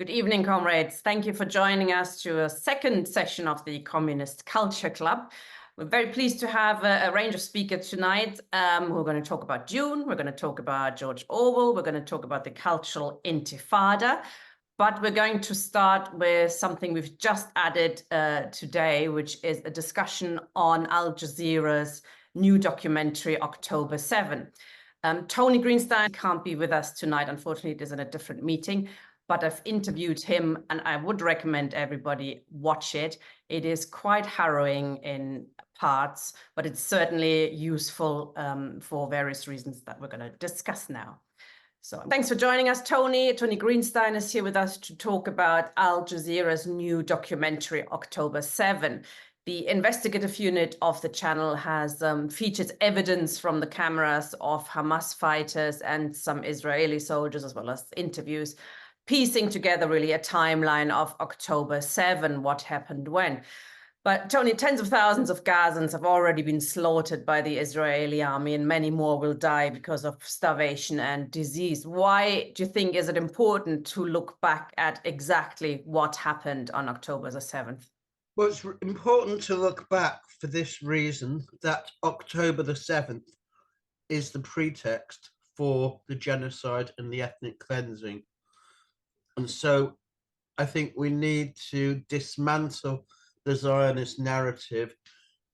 Good evening, comrades. Thank you for joining us to a second session of the Communist Culture Club. We're very pleased to have a range of speakers tonight who are going to talk about Dune. We're going to talk about George Orwell. We're going to talk about the cultural Intifada. But we're going to start with something we've just added today, which is a discussion on Al Jazeera's new documentary, October 7. Tony Greenstein can't be with us tonight. Unfortunately, it is in a different meeting. But I've interviewed him, and I would recommend everybody watch it. It is quite harrowing in parts, but it's certainly useful for various reasons that we're going to discuss now. So thanks for joining us, Tony. Tony Greenstein is here with us to talk about Al Jazeera's new documentary, October 7. The investigative unit of the channel has featured evidence from the cameras of Hamas fighters and some Israeli soldiers, as well as interviews, piecing together really a timeline of October 7, what happened when. But Tony, tens of thousands of Gazans have already been slaughtered by the Israeli army, and many more will die because of starvation and disease. Why do you think is it important to look back at exactly what happened on October the 7th? Well, it's important to look back for this reason, that October the 7th is the pretext for the genocide and the ethnic cleansing. And so I think we need to dismantle the Zionist narrative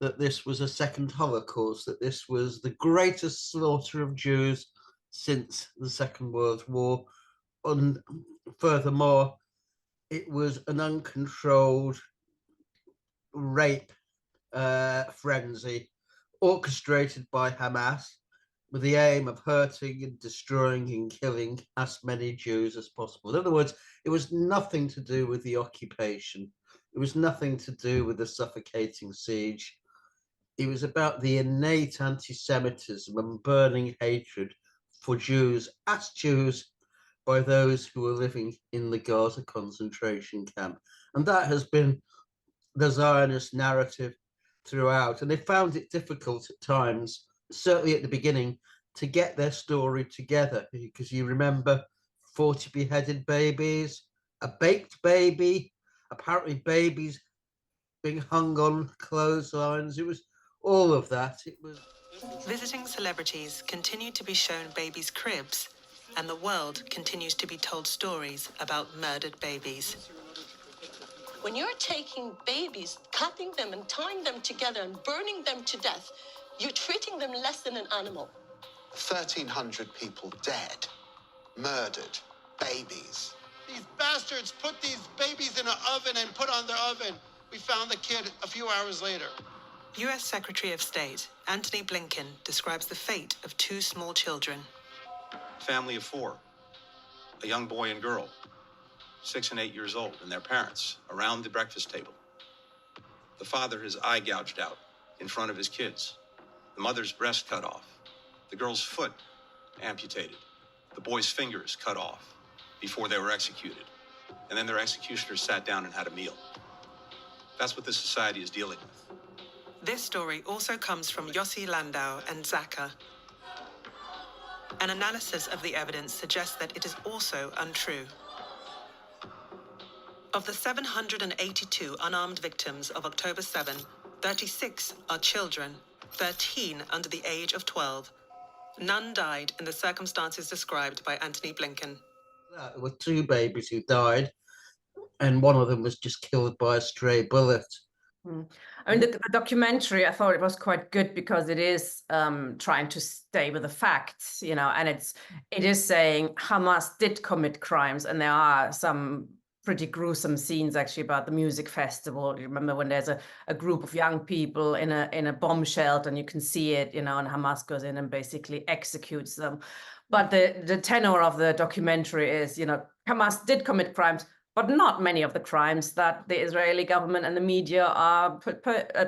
that this was a second Holocaust, that this was the greatest slaughter of Jews since the Second World War. And furthermore, it was an uncontrolled rape frenzy orchestrated by Hamas, with the aim of hurting and destroying and killing as many Jews as possible. In other words, it was nothing to do with the occupation. It was nothing to do with the suffocating siege. It was about the innate anti-Semitism and burning hatred for Jews as Jews by those who were living in the Gaza concentration camp. And that has been the Zionist narrative throughout. And they found it difficult at times, certainly at the beginning, to get their story together, because you remember 40 beheaded babies, a baked baby, apparently babies being hung on clotheslines. It was all of that. It was. Visiting celebrities continue to be shown babies' cribs, and the world continues to be told stories about murdered babies. When you're taking babies, cutting them and tying them together and burning them to death, you're treating them less than an animal. 1,300 people dead, murdered, babies. These bastards put these babies in an oven and put on their oven. We found the kid a few hours later. US Secretary of State Antony Blinken describes the fate of two small children. Family of four, a young boy and girl, 6 and 8 years old, and their parents around the breakfast table. The father, his eye gouged out in front of his kids. The mother's breast cut off. The girl's foot amputated. The boy's fingers cut off before they were executed. And then their executioners sat down and had a meal. That's what this society is dealing with. This story also comes from Yossi Landau and Zaka. An analysis of the evidence suggests that it is also untrue. Of the 782 unarmed victims of October 7, 36 are children, 13 under the age of 12. None died in the circumstances described by Antony Blinken. There were two babies who died, and one of them was just killed by a stray bullet. I mean, the documentary, I thought it was quite good because it is trying to stay with the facts, you know, and it is saying Hamas did commit crimes, and there are some pretty gruesome scenes actually about the music festival. You remember when there's a group of young people in a bomb shelter, and you can see it, you know, and Hamas goes in and basically executes them. But the tenor of the documentary is, you know, Hamas did commit crimes, but not many of the crimes that the Israeli government and the media are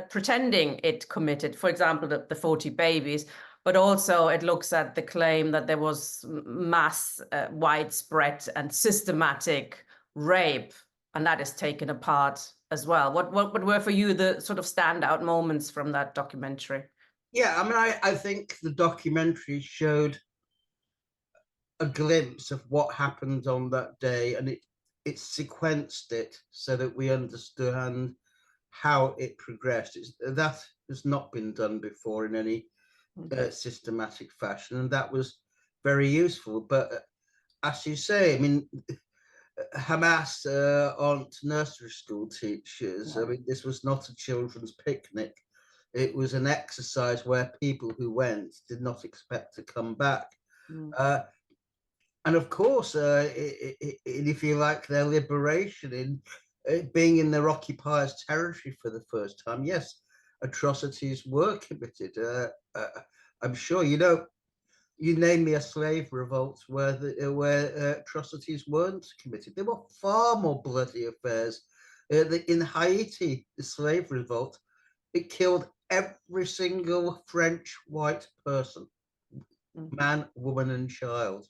pretending it committed. For example, the 40 babies, but also it looks at the claim that there was mass, widespread and systematic rape, and that is taken apart as well. What were for you the sort of standout moments from that documentary? Yeah, I mean, I think the documentary showed a glimpse of what happened on that day, and it sequenced it so that we understand how it progressed. That has not been done before in any systematic fashion, and that was very useful. But as you say, I mean, Hamas aren't nursery school teachers. I mean, this was not a children's picnic. It was an exercise where people who went did not expect to come back. And of course, if you like, their liberation in being in their occupiers' territory for the first time, yes, atrocities were committed. I'm sure, you know, you name me a slave revolt where atrocities weren't committed. There were far more bloody affairs. In Haiti, the slave revolt, it killed every single French white person, man, woman, and child.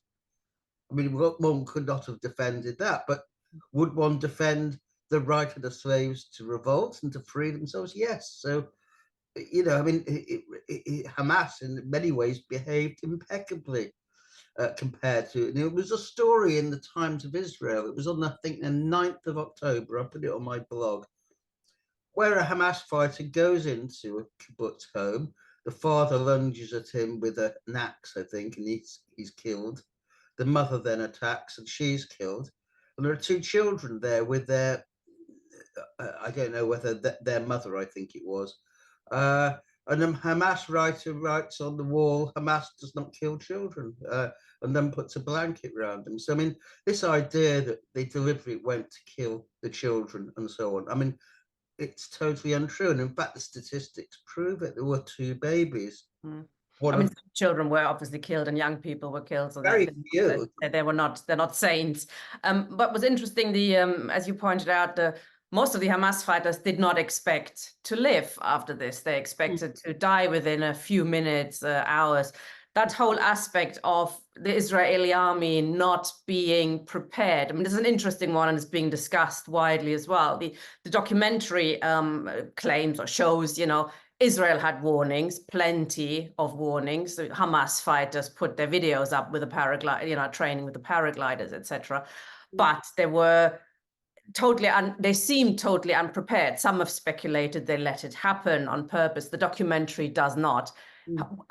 I mean, one could not have defended that, but would one defend the right of the slaves to revolt and to free themselves? Yes. So, you know, I mean, Hamas in many ways behaved impeccably compared to, it was a story in the Times of Israel. It was on, I think, the 9th of October. I put it on my blog, where a Hamas fighter goes into a kibbutz home. The father lunges at him with an axe, I think, and he's killed. The mother then attacks and she's killed. And there are two children there with their, I don't know whether their mother, I think it was. And then Hamas writer writes on the wall, Hamas does not kill children, and then puts a blanket around them. So, I mean, this idea that they deliberately went to kill the children and so on, I mean, it's totally untrue. And in fact, the statistics prove it. There were 2 babies. I mean, children were obviously killed and young people were killed, so very few. They're not saints. But what's interesting, as you pointed out, most of the Hamas fighters did not expect to live after this. They expected to die within a few minutes, hours. That whole aspect of the Israeli army not being prepared. I mean, this is an interesting one and it's being discussed widely as well. The documentary claims or shows, you know, Israel had warnings, plenty of warnings. The Hamas fighters put their videos up with the paraglide, you know, training with the paragliders, etc. But they were they seemed totally unprepared. Some have speculated they let it happen on purpose. The documentary does not.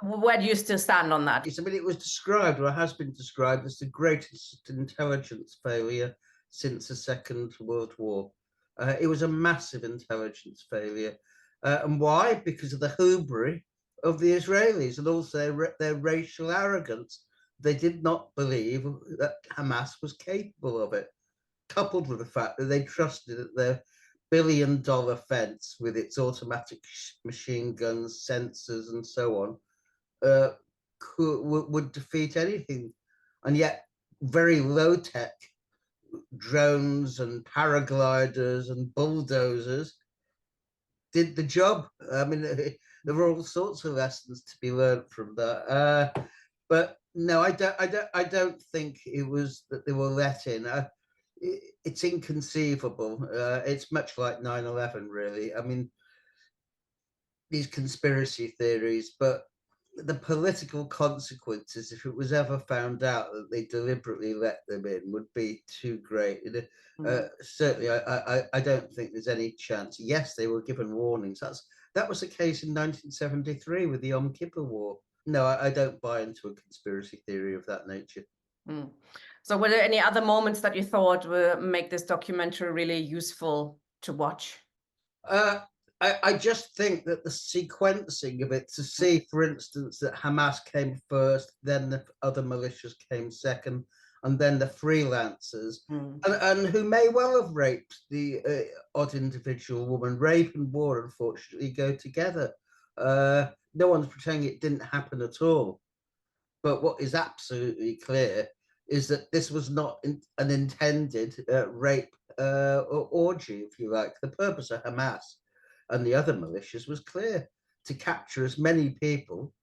Where do you still stand on that? I mean, it was described, or has been described, as the greatest intelligence failure since the Second World War. It was a massive intelligence failure. And why? Because of the hubris of the Israelis and also their racial arrogance. They did not believe that Hamas was capable of it, coupled with the fact that they trusted that their billion-dollar fence with its automatic machine guns, sensors, and so on would defeat anything. And yet, very low-tech drones and paragliders and bulldozers did the job. I mean, there were all sorts of lessons to be learned from that. But no, I don't think it was that they were let in. It's inconceivable. It's much like 9/11, really. I mean, these conspiracy theories, but the political consequences, if it was ever found out that they deliberately let them in, would be too great. Certainly, I don't think there's any chance. Yes, they were given warnings. That was the case in 1973 with the Yom Kippur War. No, I don't buy into a conspiracy theory of that nature. So were there any other moments that you thought would make this documentary really useful to watch? I just think that the sequencing of it, to see, for instance, that Hamas came first, then the other militias came second, and then the freelancers, and who may well have raped the odd individual woman. Rape and war, unfortunately, go together. No one's pretending it didn't happen at all. But what is absolutely clear is that this was not an intended rape or orgy, if you like. The purpose of Hamas and the other militias was clear: to capture as many people,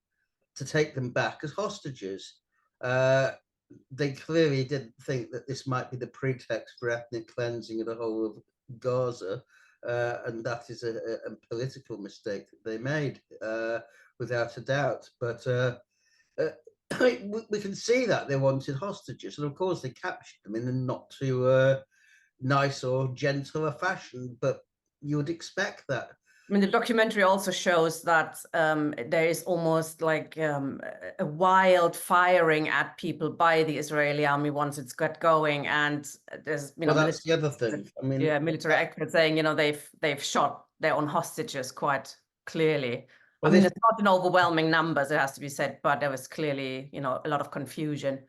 to take them back as hostages. They clearly didn't think that this might be the pretext for ethnic cleansing of the whole of Gaza, and that is a political mistake that they made, without a doubt. But we can see that they wanted hostages, and of course they captured them in a not too nice or gentle a fashion, but you would expect that. I mean, the documentary also shows that there is almost like a wild firing at people by the Israeli army once it's got going, and there's Well, that's the other thing. I mean, military experts saying, they've shot their own hostages quite clearly. Well, I mean, it's not in overwhelming numbers, it has to be said, but there was clearly, a lot of confusion.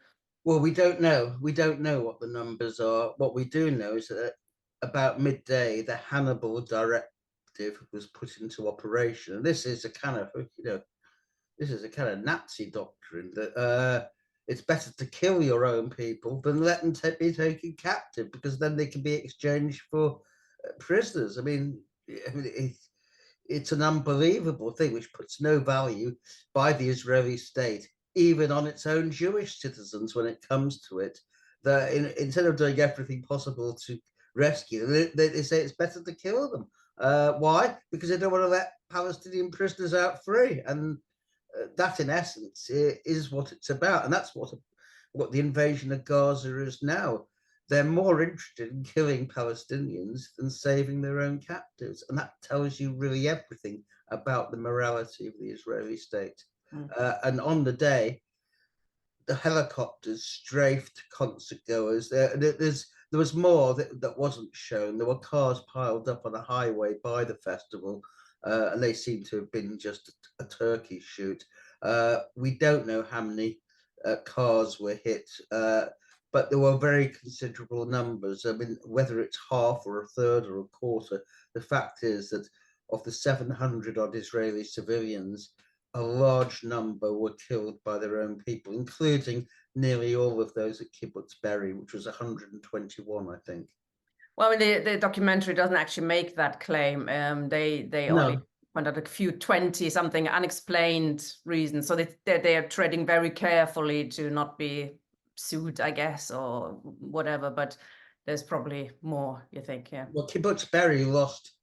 Well, we don't know. We don't know what the numbers are. What we do know is that about midday, the Hannibal Directive was put into operation. And this is a kind of, Nazi doctrine that it's better to kill your own people than let them be taken captive, because then they can be exchanged for prisoners. I mean, it's an unbelievable thing which puts no value by the Israeli state, even on its own Jewish citizens when it comes to it. That instead of doing everything possible to rescue them, they say it's better to kill them. Why? Because they don't want to let Palestinian prisoners out free. And that, in essence, is what it's about. And that's what the invasion of Gaza is now. They're more interested in killing Palestinians than saving their own captives. And that tells you really everything about the morality of the Israeli state. And on the day, the helicopters strafed concert goers. There was more that wasn't shown. There were cars piled up on a highway by the festival, and they seem to have been just a turkey shoot. We don't know how many cars were hit, but there were very considerable numbers. I mean, whether it's half or a third or a quarter, the fact is that of the 700 odd Israeli civilians, a large number were killed by their own people, including nearly all of those at Kibbutz Be'eri, which was 121, I think. Well, I mean, the documentary doesn't actually make that claim. They only point out a few 20-something unexplained reasons. So they are treading very carefully to not be sued, I guess, or whatever. But there's probably more, you think, yeah. Well, Kibbutz Be'eri lost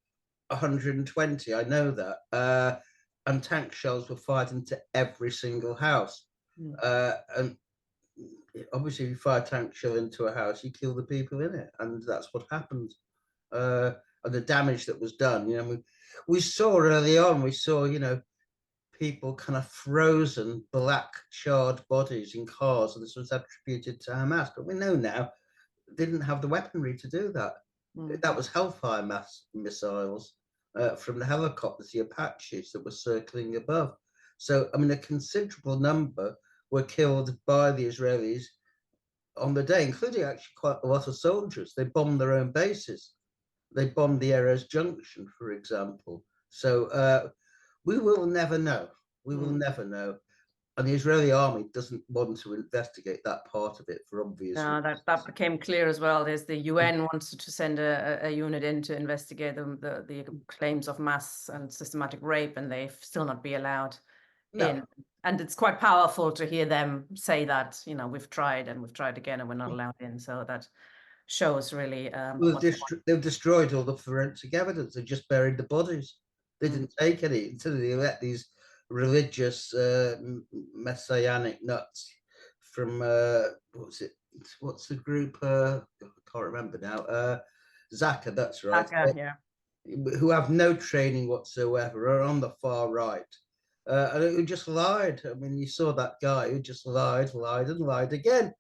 120, I know that. And tank shells were fired into every single house. And obviously, if you fire a tank shell into a house, you kill the people in it, and that's what happened. And the damage that was done, we saw early on. We saw, people kind of frozen, black, charred bodies in cars, and this was attributed to Hamas. But we know now they didn't have the weaponry to do that. That was Hellfire missiles. From the helicopters, the Apaches that were circling above. So, I mean, a considerable number were killed by the Israelis on the day, including actually quite a lot of soldiers. They bombed their own bases. They bombed the Erez Junction, for example. So we will never know. We will never know. And the Israeli army doesn't want to investigate that part of it for obvious reasons. That became clear as well. There's the UN wants to send a unit in to investigate the claims of mass and systematic rape, and they've still not be allowed in. And it's quite powerful to hear them say that, we've tried and we've tried again and we're not allowed in. So that shows really... they've destroyed all the forensic evidence. They just buried the bodies. They didn't take any until they let these religious messianic nuts from what's the group, I can't remember now, Zaka, that's right. Zaka, yeah. Who have no training whatsoever, are on the far right, and who just lied. I mean, you saw that guy who just lied and lied again.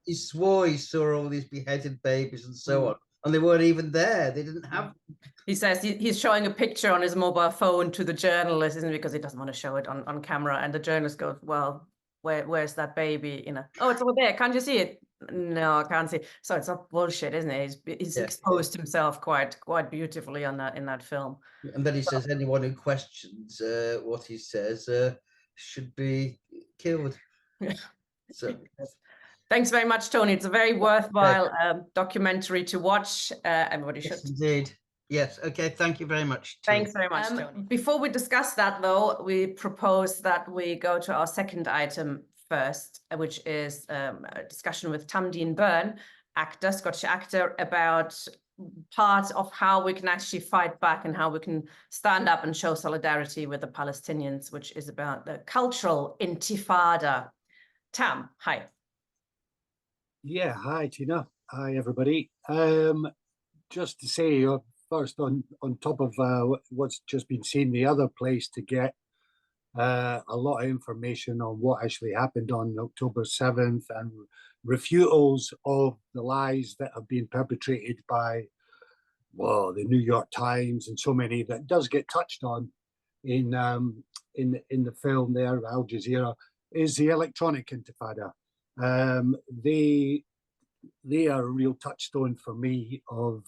He swore he saw all these beheaded babies and so on, and they weren't even there. They didn't have. He says he's showing a picture on his mobile phone to the journalist, isn't it? Because he doesn't want to show it on camera. And the journalist goes, well, where's that baby? Oh, it's over there. Can't you see it? No, I can't see it. So it's not bullshit, isn't it? He's exposed himself quite beautifully in that film. And then he says anyone who questions what he says should be killed. So. Thanks very much, Tony. It's a very worthwhile documentary to watch. Everybody should. Yes, indeed. Yes. Okay. Thank you very much. Thanks very much, Tony. Before we discuss that, though, we propose that we go to our second item first, which is a discussion with Tam Dean Burn, Scottish actor, about part of how we can actually fight back and how we can stand up and show solidarity with the Palestinians, which is about the cultural intifada. Tam, hi. Yeah, hi, Tina. Hi, everybody. Just to say, first, on top of what's just been seen, the other place to get a lot of information on what actually happened on October 7th and refutals of the lies that have been perpetrated by, well, the New York Times and so many that does get touched on in the film there, Al Jazeera, is the electronic Intifada. They are a real touchstone for me of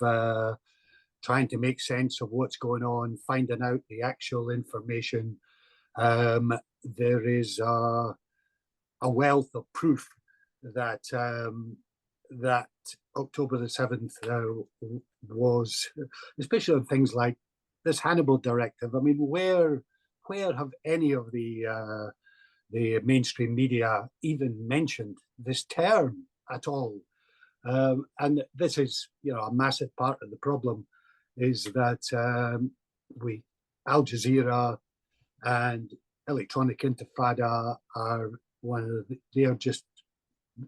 trying to make sense of what's going on, finding out the actual information. There is a wealth of proof that that October the 7th was, especially on things like this Hannibal directive. I mean, where have any of the mainstream media even mentioned this term at all? And this is, a massive part of the problem, is that Al Jazeera and electronic Intifada are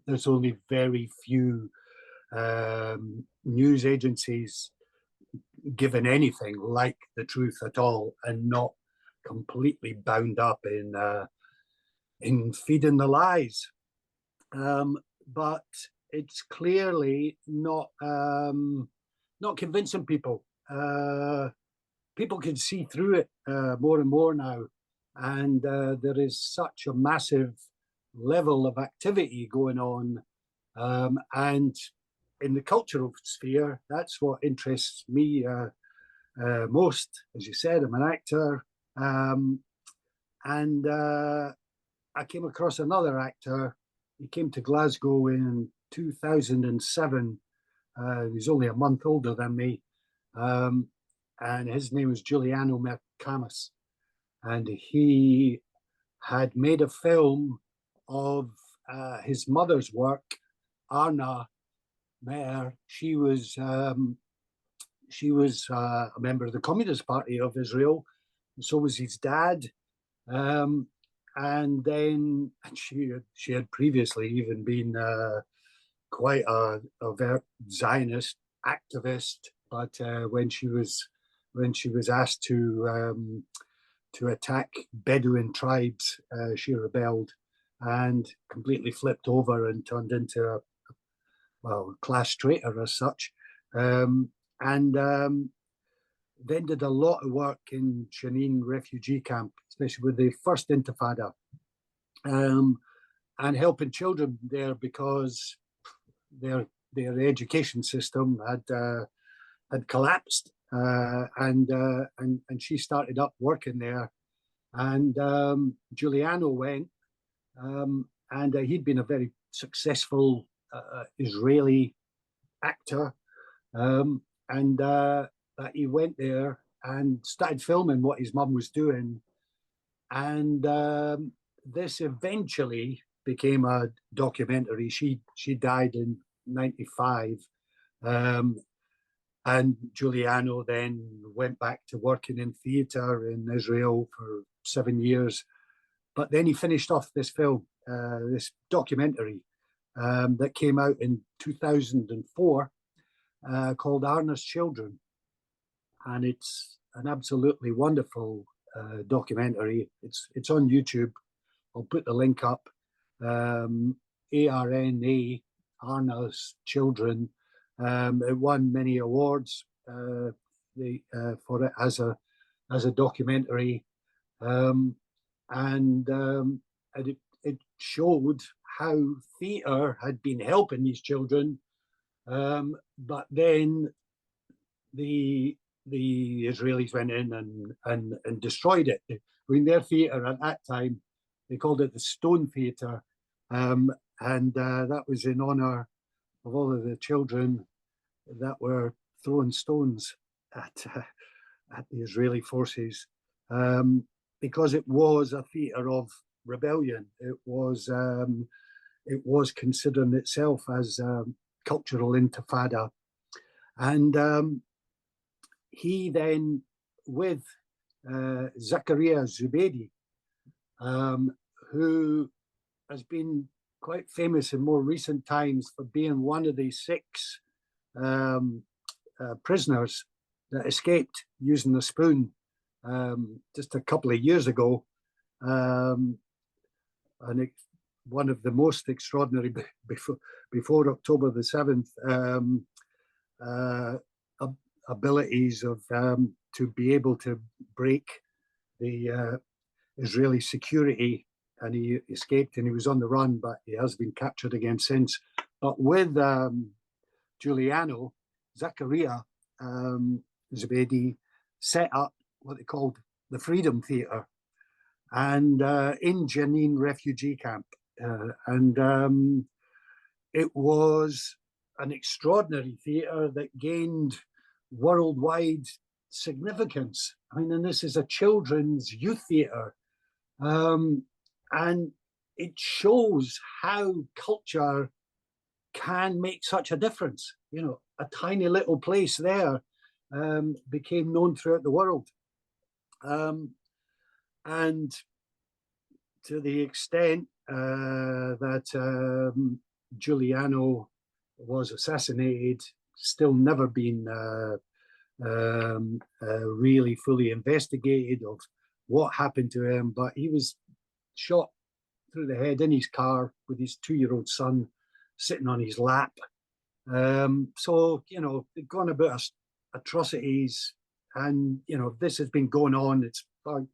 there's only very few news agencies given anything like the truth at all, and not completely bound up in feeding the lies. But it's clearly not convincing people. People can see through it more and more now, and there is such a massive level of activity going on, and in the cultural sphere, that's what interests me most. As you said, I'm an actor, and I came across another actor. He came to Glasgow in 2007. He's only a month older than me, and his name was Giuliano Mercamus, and he had made a film of his mother's work, Arna Meir. She was a member of the Communist Party of Israel, and so was his dad. And then she had previously even been quite a overt Zionist activist, but when she was asked to attack Bedouin tribes, she rebelled and completely flipped over and turned into a class traitor as such, and then did a lot of work in Jenin refugee camp, especially with the first Intifada, and helping children there because their education system had collapsed, and she started up working there, and Giuliano went, and he'd been a very successful Israeli actor, and he went there and started filming what his mum was doing, and this eventually became a documentary. She died in '95, and Giuliano then went back to working in theatre in Israel for 7 years. But then he finished off this film, this documentary that came out in 2004 called Arna's Children. And it's an absolutely wonderful documentary. It's on YouTube. I'll put the link up. ARNA, Arna's Children. It won many awards for it as a documentary, and it showed how theatre had been helping these children, but then the Israelis went in and destroyed it. I mean, their theatre at that time, they called it the Stone Theatre, and that was in honour of all of the children that were throwing stones at the Israeli forces, because it was a theatre of rebellion. It was considering itself as cultural Intifada, and he then, with Zakaria Zubeidi, who has been quite famous in more recent times for being one of the 6 prisoners that escaped using the spoon just a couple of years ago. And one of the most extraordinary before October the 7th abilities of to be able to break the Israeli security, and he escaped and he was on the run, but he has been captured again since. But with Giuliano, Zakaria Zubedi set up what they called the Freedom Theatre, and in Jenin refugee camp, and it was an extraordinary theatre that gained worldwide significance. I mean, and this is a children's youth theatre, and it shows how culture can make such a difference. You know, a tiny little place there became known throughout the world. And to the extent that Giuliano was assassinated, still never been really fully investigated of what happened to him, but he was shot through the head in his car with his 2-year-old son sitting on his lap. So, you know, they've gone about atrocities, and, you know, this has been going on. It's for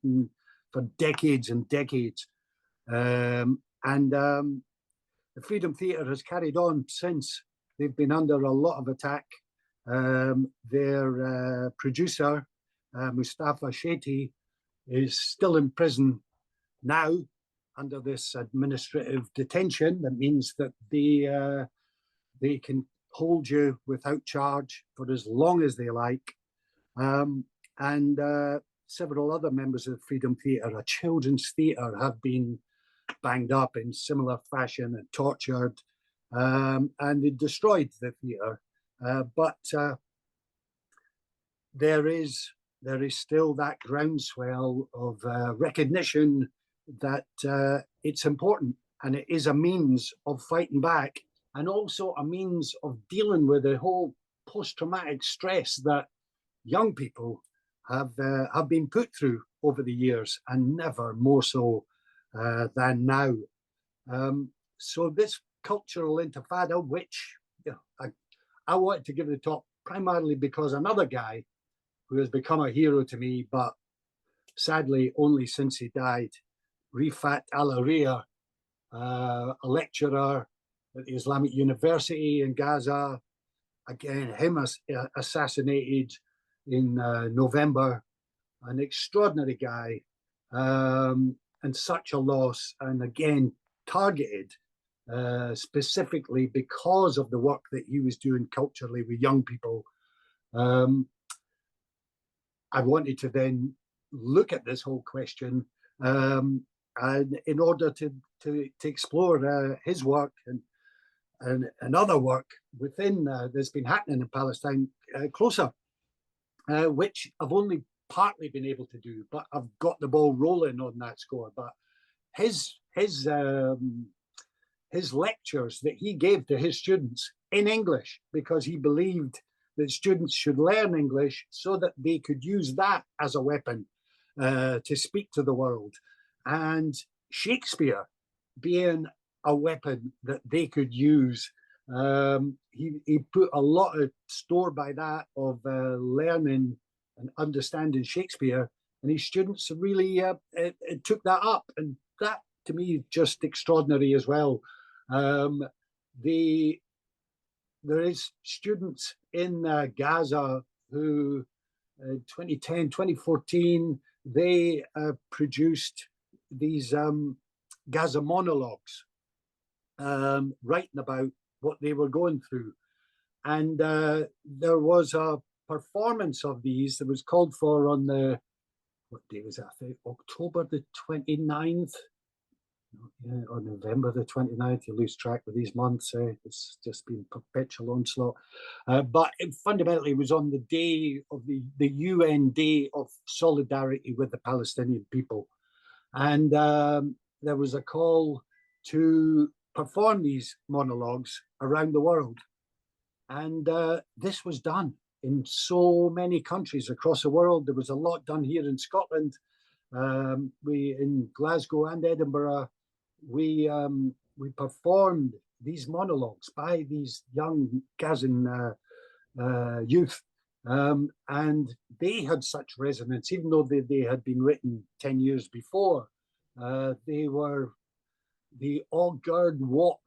decades and decades. The Freedom Theatre has carried on since. They've been under a lot of attack. Their producer, Mustafa Shetty, is still in prison now under this administrative detention. That means that they can hold you without charge for as long as they like. And several other members of the Freedom Theatre, a children's theatre, have been banged up in similar fashion and tortured, and they destroyed the theatre. But there is still that groundswell of recognition that it's important, and it is a means of fighting back, and also a means of dealing with the whole post-traumatic stress that young people have been put through over the years, and never more so than now. So this cultural intifada, which, you know, I wanted to give the talk primarily because another guy who has become a hero to me, but sadly only since he died, Rifat Al-Aria, a lecturer at the Islamic University in Gaza, again, him assassinated in November, an extraordinary guy, and such a loss, and again, targeted specifically because of the work that he was doing culturally with young people. I wanted to then look at this whole question, and in order to explore his work and other work within that's been happening in Palestine closer, which I've only partly been able to do, but I've got the ball rolling on that score. But his lectures that he gave to his students in English, because he believed that students should learn English so that they could use that as a weapon to speak to the world, and Shakespeare being a weapon that they could use. He put a lot of store by that, of learning and understanding Shakespeare, and his students really took that up, and that to me is just extraordinary as well. There is students in Gaza who 2010, 2014, they produced these Gaza monologues, writing about what they were going through. And there was a performance of these that was called for on the, what day was that? I think October the 29th, or November the 29th. You lose track with these months. It's just been perpetual onslaught. But it fundamentally was on the day of the UN Day of Solidarity with the Palestinian people. And there was a call to perform these monologues around the world. And this was done in so many countries across the world. There was a lot done here in Scotland. We in Glasgow and Edinburgh, we performed these monologues by these young Gazan youth, and they had such resonance, even though they had been written 10 years before. They augured what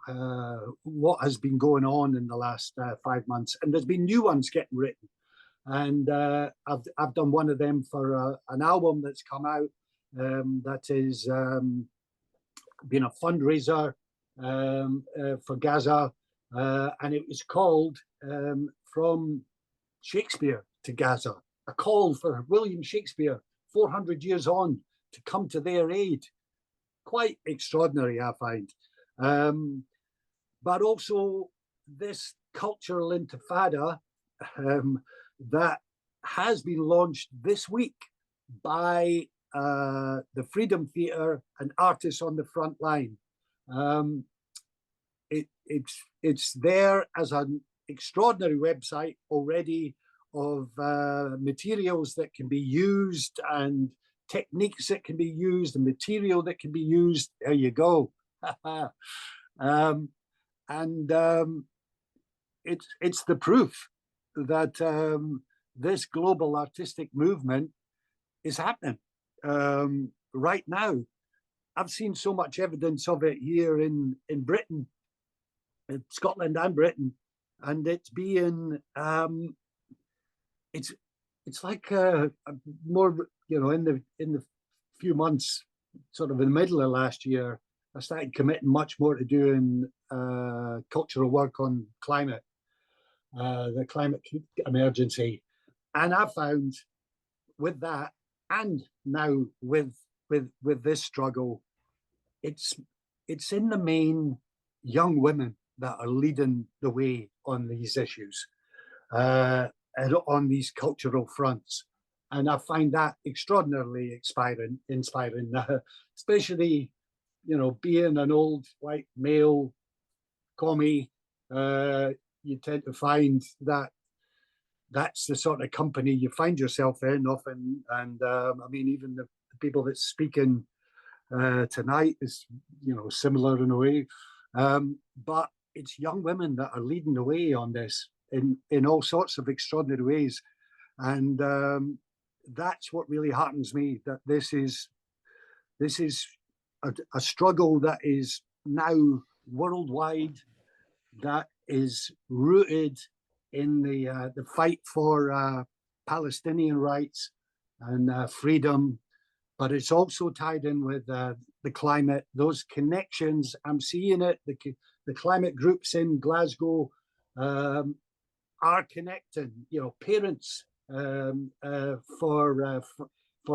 has been going on in the last 5 months, and there's been new ones getting written. And I've done one of them for an album that's come out that is been a fundraiser for Gaza, and it was called From Shakespeare to Gaza, a call for William Shakespeare 400 years on to come to their aid. Quite extraordinary, I find. But also this cultural intifada that has been launched this week by the Freedom Theatre and Artists on the Front Line. It's there as an extraordinary website already of materials that can be used and techniques that can be used and material that can be used. There you go. It's the proof that this global artistic movement is happening right now. I've seen so much evidence of it here in Britain, in Scotland and Britain, and it's being it's like more, you know, in the few months, sort of in the middle of last year, I started committing much more to doing cultural work on climate, the climate emergency, and I found with that, and now with this struggle, it's in the main young women that are leading the way on these issues, and on these cultural fronts. And I find that extraordinarily inspiring, especially, you know, being an old white male commie, you tend to find that that's the sort of company you find yourself in often. And I mean, even the people that's speaking tonight is, you know, similar in a way. But it's young women that are leading the way on this in all sorts of extraordinary ways. And that's what really heartens me, that this is a struggle that is now worldwide, that is rooted in the fight for Palestinian rights and freedom, but it's also tied in with the climate, those connections. I'm seeing it. The climate groups in Glasgow are connecting, you know, parents for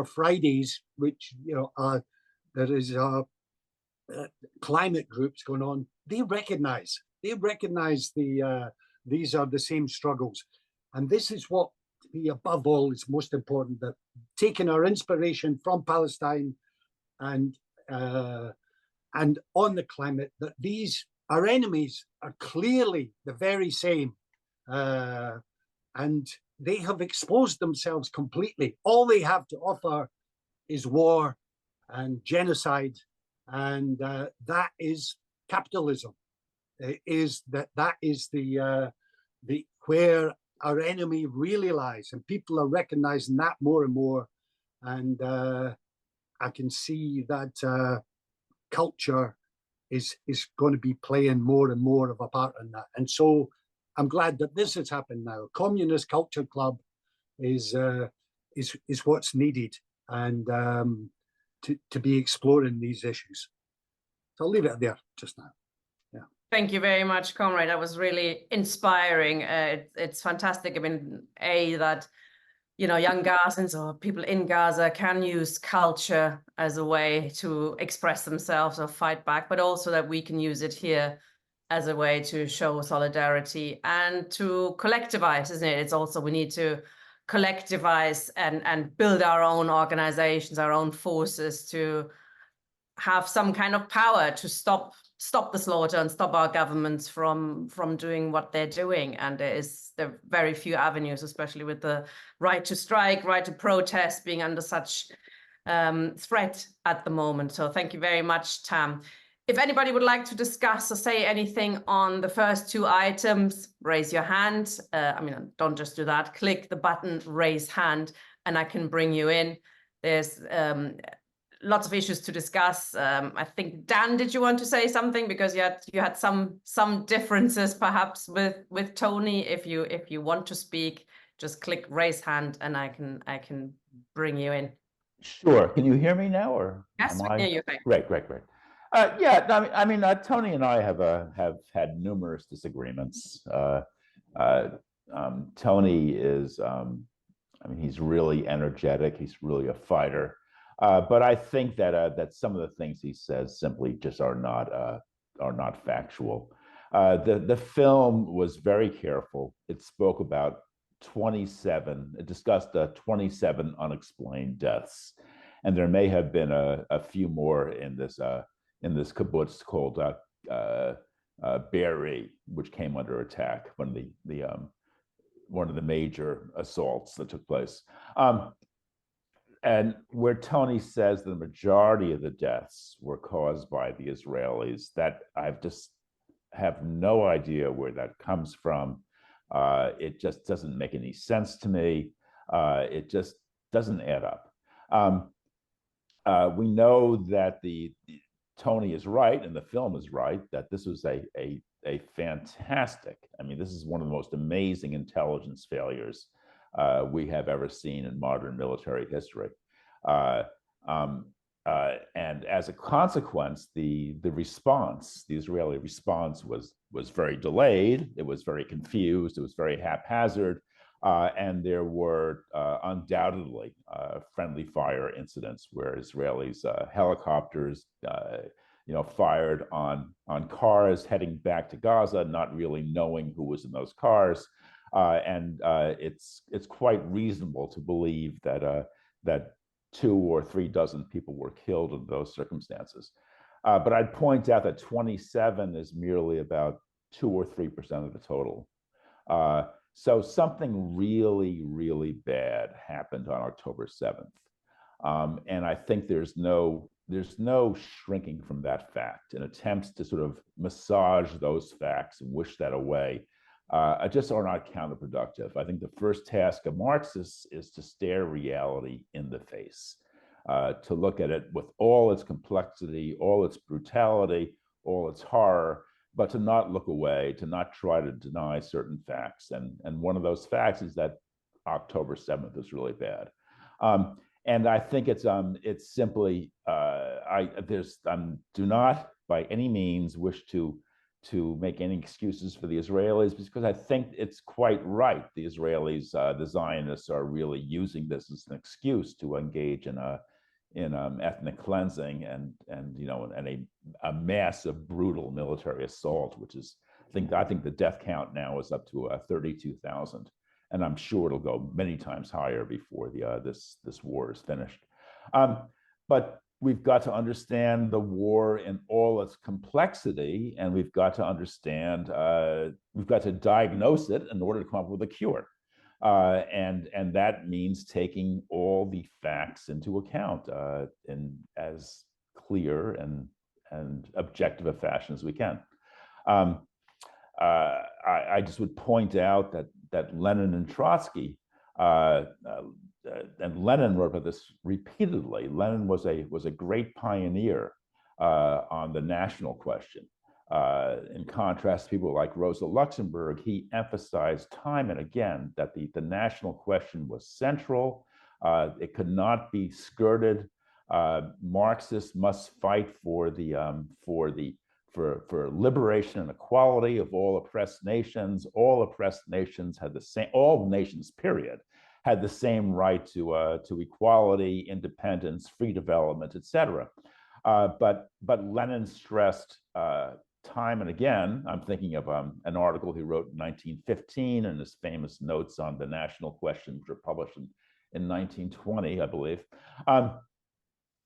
Fridays, which, you know, there is climate groups going on. They recognize these are the same struggles, and this is what, above all, is most important, that taking our inspiration from Palestine and on the climate, that these, our enemies, are clearly the very same, and they have exposed themselves completely. All they have to offer is war and genocide, and that is capitalism. That is the where our enemy really lies, and people are recognizing that more and more. And I can see that culture is going to be playing more and more of a part in that. And so I'm glad that this has happened now. Communist Culture Club is what's needed, and to be exploring these issues. So I'll leave it there just now. Yeah. Thank you very much, Comrade. That was really inspiring. It's fantastic. I mean, that, you know, young Gazans or people in Gaza can use culture as a way to express themselves or fight back, but also that we can use it here as a way to show solidarity and to collectivize, isn't it? It's also, we need to collectivize and build our own organizations, our own forces, to have some kind of power to stop stop the slaughter and stop our governments from doing what they're doing. And there are very few avenues, especially with the right to strike, right to protest being under such threat at the moment. So thank you very much, Tam. If anybody would like to discuss or say anything on the first two items, raise your hand. I mean, don't just do that. Click the button, raise hand, and I can bring you in. There's lots of issues to discuss. I think, Dan, did you want to say something? Because you had some differences perhaps with Tony. If you want to speak, just click raise hand, and I can bring you in. Sure. Can you hear me now, or yes, we hear you. Great. Yeah, I mean, Tony and I have had numerous disagreements. Tony is, I mean, he's really energetic. He's really a fighter. But I think that some of the things he says simply just are not factual. The film was very careful. It spoke about 27. It discussed 27 unexplained deaths, and there may have been a few more in this kibbutz called Be'eri, which came under attack, one of the major assaults that took place. And where Tony says the majority of the deaths were caused by the Israelis, that I've just have no idea where that comes from. It just doesn't make any sense to me. It just doesn't add up. We know that Tony is right, and the film is right, that this was a fantastic, I mean, this is one of the most amazing intelligence failures we have ever seen in modern military history. And as a consequence, the Israeli response was very delayed. It was very confused. It was very haphazard. And there were undoubtedly friendly fire incidents where Israelis helicopters, fired on cars heading back to Gaza, not really knowing who was in those cars. And it's quite reasonable to believe that 2 or 3 dozen people were killed in those circumstances. But I'd point out that 27 is merely about 2 or 3% of the total. So something really, really bad happened on October 7th. And I think there's no shrinking from that fact, and attempts to sort of massage those facts and wish that away just are not counterproductive. I think the first task of Marxists is to stare reality in the face, to look at it with all its complexity, all its brutality, all its horror, but to not look away, to not try to deny certain facts. And one of those facts is that October 7th is really bad. And I think it's simply, do not by any means wish to make any excuses for the Israelis, because I think it's quite right. The Israelis, the Zionists, are really using this as an excuse to engage in ethnic cleansing and a massive brutal military assault, which is I think the death count now is up to 32,000, and I'm sure it'll go many times higher before this war is finished. But we've got to understand the war in all its complexity, and we've got to understand, we've got to diagnose it in order to come up with a cure. And that means taking all the facts into account in as clear and objective a fashion as we can. I just would point out that Lenin and Trotsky, and Lenin wrote about this repeatedly. Lenin was a great pioneer on the national question. In contrast to people like Rosa Luxemburg, he emphasized time and again that the national question was central. It could not be skirted. Marxists must fight for liberation and equality of all oppressed nations. All oppressed nations had the same. All nations, period, had the same right to equality, independence, free development, etc. But Lenin stressed time and again. I'm thinking of an article he wrote in 1915 and his famous notes on the national question, which were published in 1920, I believe.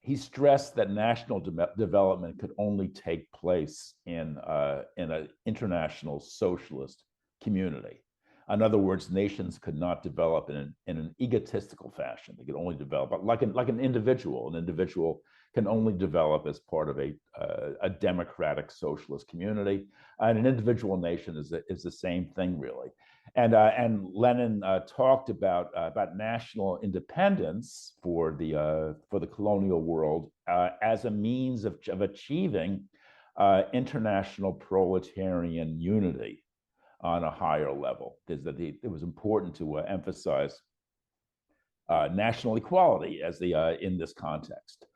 he stressed that national development could only take place in an international socialist community. In other words, nations could not develop in an egotistical fashion. They could only develop like an individual. An individual can only develop as part of a democratic socialist community, and an individual nation is the same thing, really. And Lenin talked about national independence for the colonial world as a means of achieving international proletarian unity on a higher level. It was important to emphasize national equality as in this context,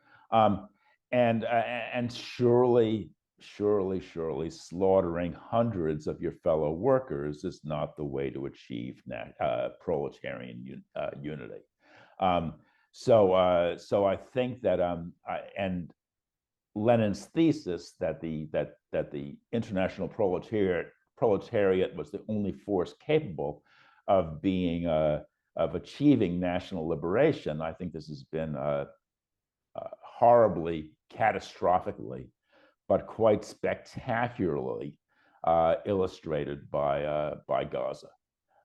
and surely slaughtering hundreds of your fellow workers is not the way to achieve proletarian unity. So I think that and Lenin's thesis that the international proletariat was the only force capable of achieving national liberation. I think this has been horribly, catastrophically, but quite spectacularly illustrated by Gaza.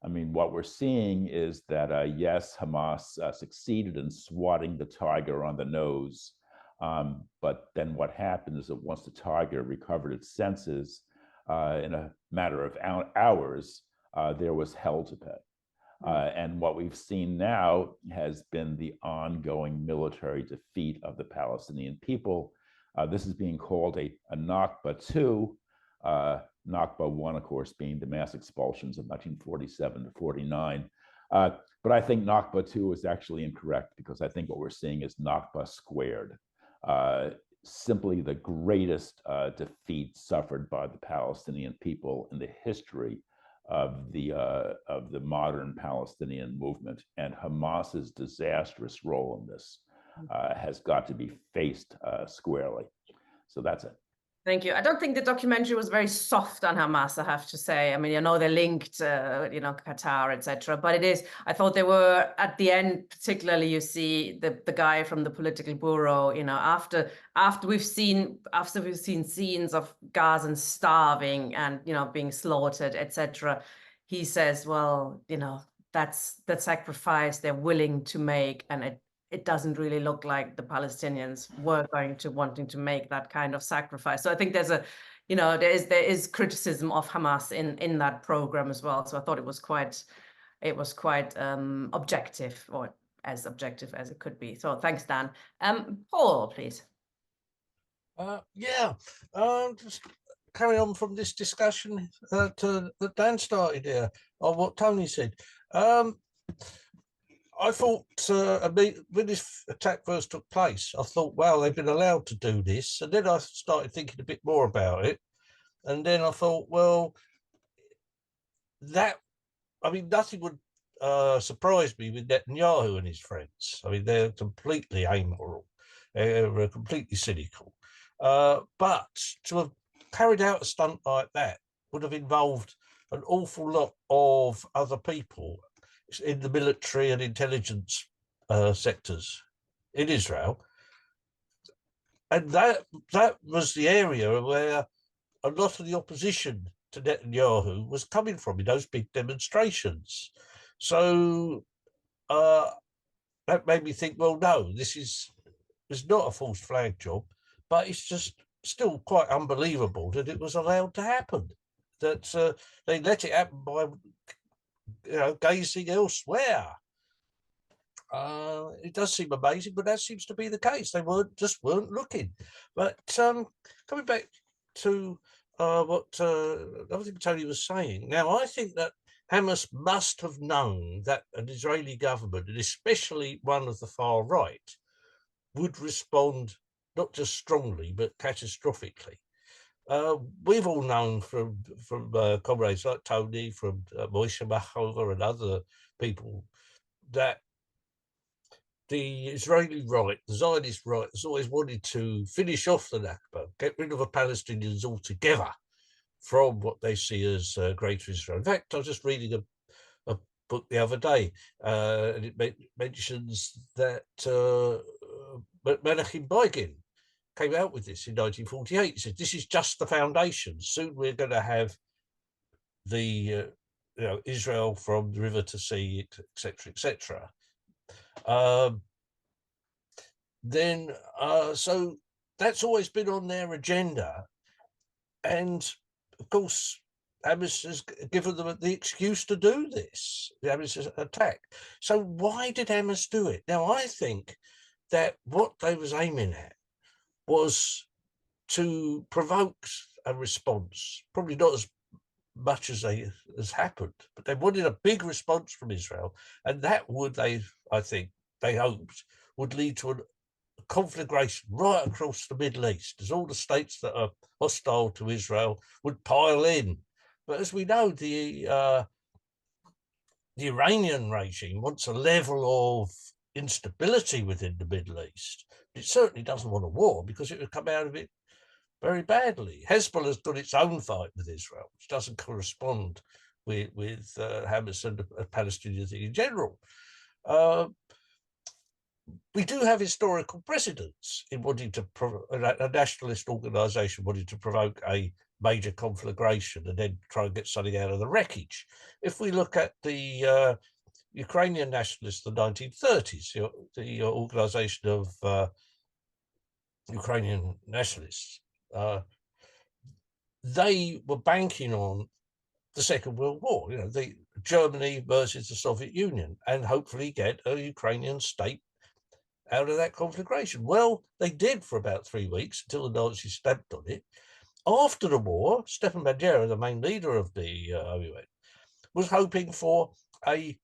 I mean, what we're seeing is that yes, Hamas succeeded in swatting the tiger on the nose, but then what happened is that once the tiger recovered its senses, in a matter of hours, there was hell to pay. And what we've seen now has been the ongoing military defeat of the Palestinian people. This is being called a Nakba 2, Nakba 1, of course, being the mass expulsions of 1947 to 49. But I think Nakba 2 is actually incorrect, because I think what we're seeing is Nakba squared. Simply the greatest defeat suffered by the Palestinian people in the history of the modern Palestinian movement, and Hamas's disastrous role in this has got to be faced squarely. So that's it. Thank you. I don't think the documentary was very soft on Hamas, I have to say. I mean, they're linked, Qatar, etc. But I thought they were, at the end, particularly, you see the guy from the political bureau, after we've seen scenes of Gazans starving and, being slaughtered, etc. He says, well, that's the sacrifice they're willing to make, and it doesn't really look like the Palestinians were wanting to make that kind of sacrifice. So I think there is criticism of Hamas in that program as well. So I thought it was quite objective, or as objective as it could be. So thanks, Dan. Paul, please. Just carry on from this discussion that Dan started here, on what Tony said. I thought when this attack first took place, I thought, well, they've been allowed to do this. And then I started thinking a bit more about it. And then I thought, well, nothing would surprise me with Netanyahu and his friends. I mean, they're completely amoral. They're completely cynical. But to have carried out a stunt like that would have involved an awful lot of other people in the military and intelligence sectors in Israel. And that was the area where a lot of the opposition to Netanyahu was coming from, in those big demonstrations. So that made me think, well, no, this is not a false flag job, but it's just still quite unbelievable that it was allowed to happen, that they let it happen by gazing elsewhere. It does seem amazing, but that seems to be the case. They weren't looking. But coming back to what I think Tony was saying, now I think that Hamas must have known that an Israeli government, and especially one of the far right, would respond not just strongly but catastrophically. We've all known from comrades like Tony, from Moshe Machover and other people, that the Israeli right, the Zionist right, has always wanted to finish off the Nakba, get rid of the Palestinians altogether from what they see as Greater Israel. In fact, I was just reading a book the other day, and it mentions that Menachem Begin came out with this in 1948. He said, this is just the foundation. Soon we're going to have the Israel from the river to sea, etc., etc. So that's always been on their agenda, and of course Hamas has given them the excuse to do this, the Hamas attack. So why did Hamas do it? Now I think that what they was aiming at was to provoke a response, probably not as much as has happened, but they wanted a big response from Israel, and that would, I think they hoped, would lead to a conflagration right across the Middle East, as all the states that are hostile to Israel would pile in. But as we know, the Iranian regime wants a level of instability within the Middle East. It certainly doesn't want a war, because it would come out of it very badly. Hezbollah's got its own fight with Israel, which doesn't correspond with Hamas and the Palestinian thing in general. We do have historical precedents in wanting to, a nationalist organisation wanting to provoke a major conflagration and then try and get something out of the wreckage. If we look at the Ukrainian nationalists of the 1930s, the organisation of Ukrainian nationalists, they were banking on the Second World War, the Germany versus the Soviet Union, and hopefully get a Ukrainian state out of that conflagration. Well, they did for about 3 weeks until the Nazis stamped on it. After the war, Stepan Bandera, the main leader of the OUN, was hoping for a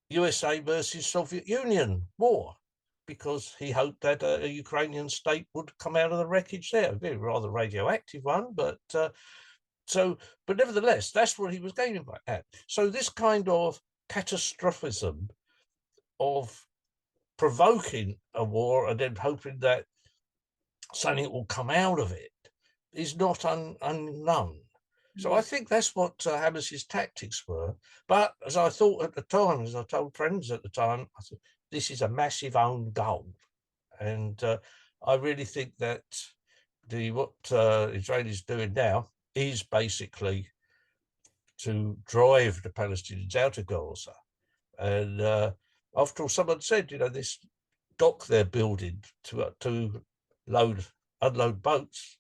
USA versus Soviet Union war, because he hoped that a Ukrainian state would come out of the wreckage there. A rather radioactive one, but nevertheless, that's what he was aiming at. So this kind of catastrophism of provoking a war and then hoping that something will come out of it is not unknown. So I think that's what Hamas's tactics were. But as I thought at the time, as I told friends at the time, I said, this is a massive own goal. And I really think that what Israelis are doing now is basically to drive the Palestinians out of Gaza. And after all, someone said, this dock they're building to unload boats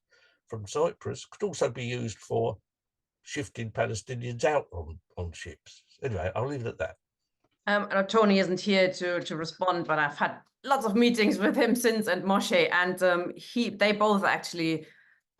from Cyprus could also be used for shifting Palestinians out on ships. Anyway, I'll leave it at that. Tony isn't here to respond, but I've had lots of meetings with him since, and Moshe, and they both actually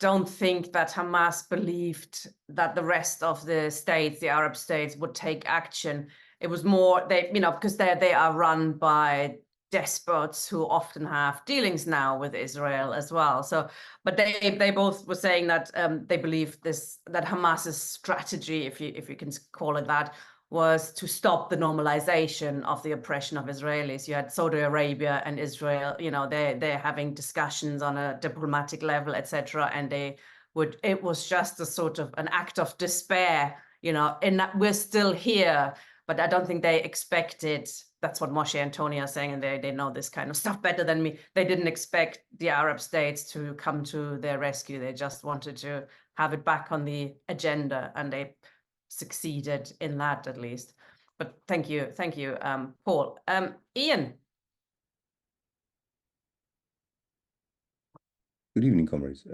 don't think that Hamas believed that the rest of the states, the Arab states, would take action. It was more because they are run by despots who often have dealings now with Israel as well. So, but they both were saying that they believe that Hamas's strategy, if you can call it that, was to stop the normalization of the oppression of Israelis. You had Saudi Arabia and Israel, they're having discussions on a diplomatic level, etc. And it was just a sort of an act of despair, in that we're still here. But I don't think they expected, that's what Moshe and Tony are saying, and they know this kind of stuff better than me. They didn't expect the Arab states to come to their rescue. They just wanted to have it back on the agenda, and they succeeded in that at least. But thank you, Paul. Ian. Good evening, comrades.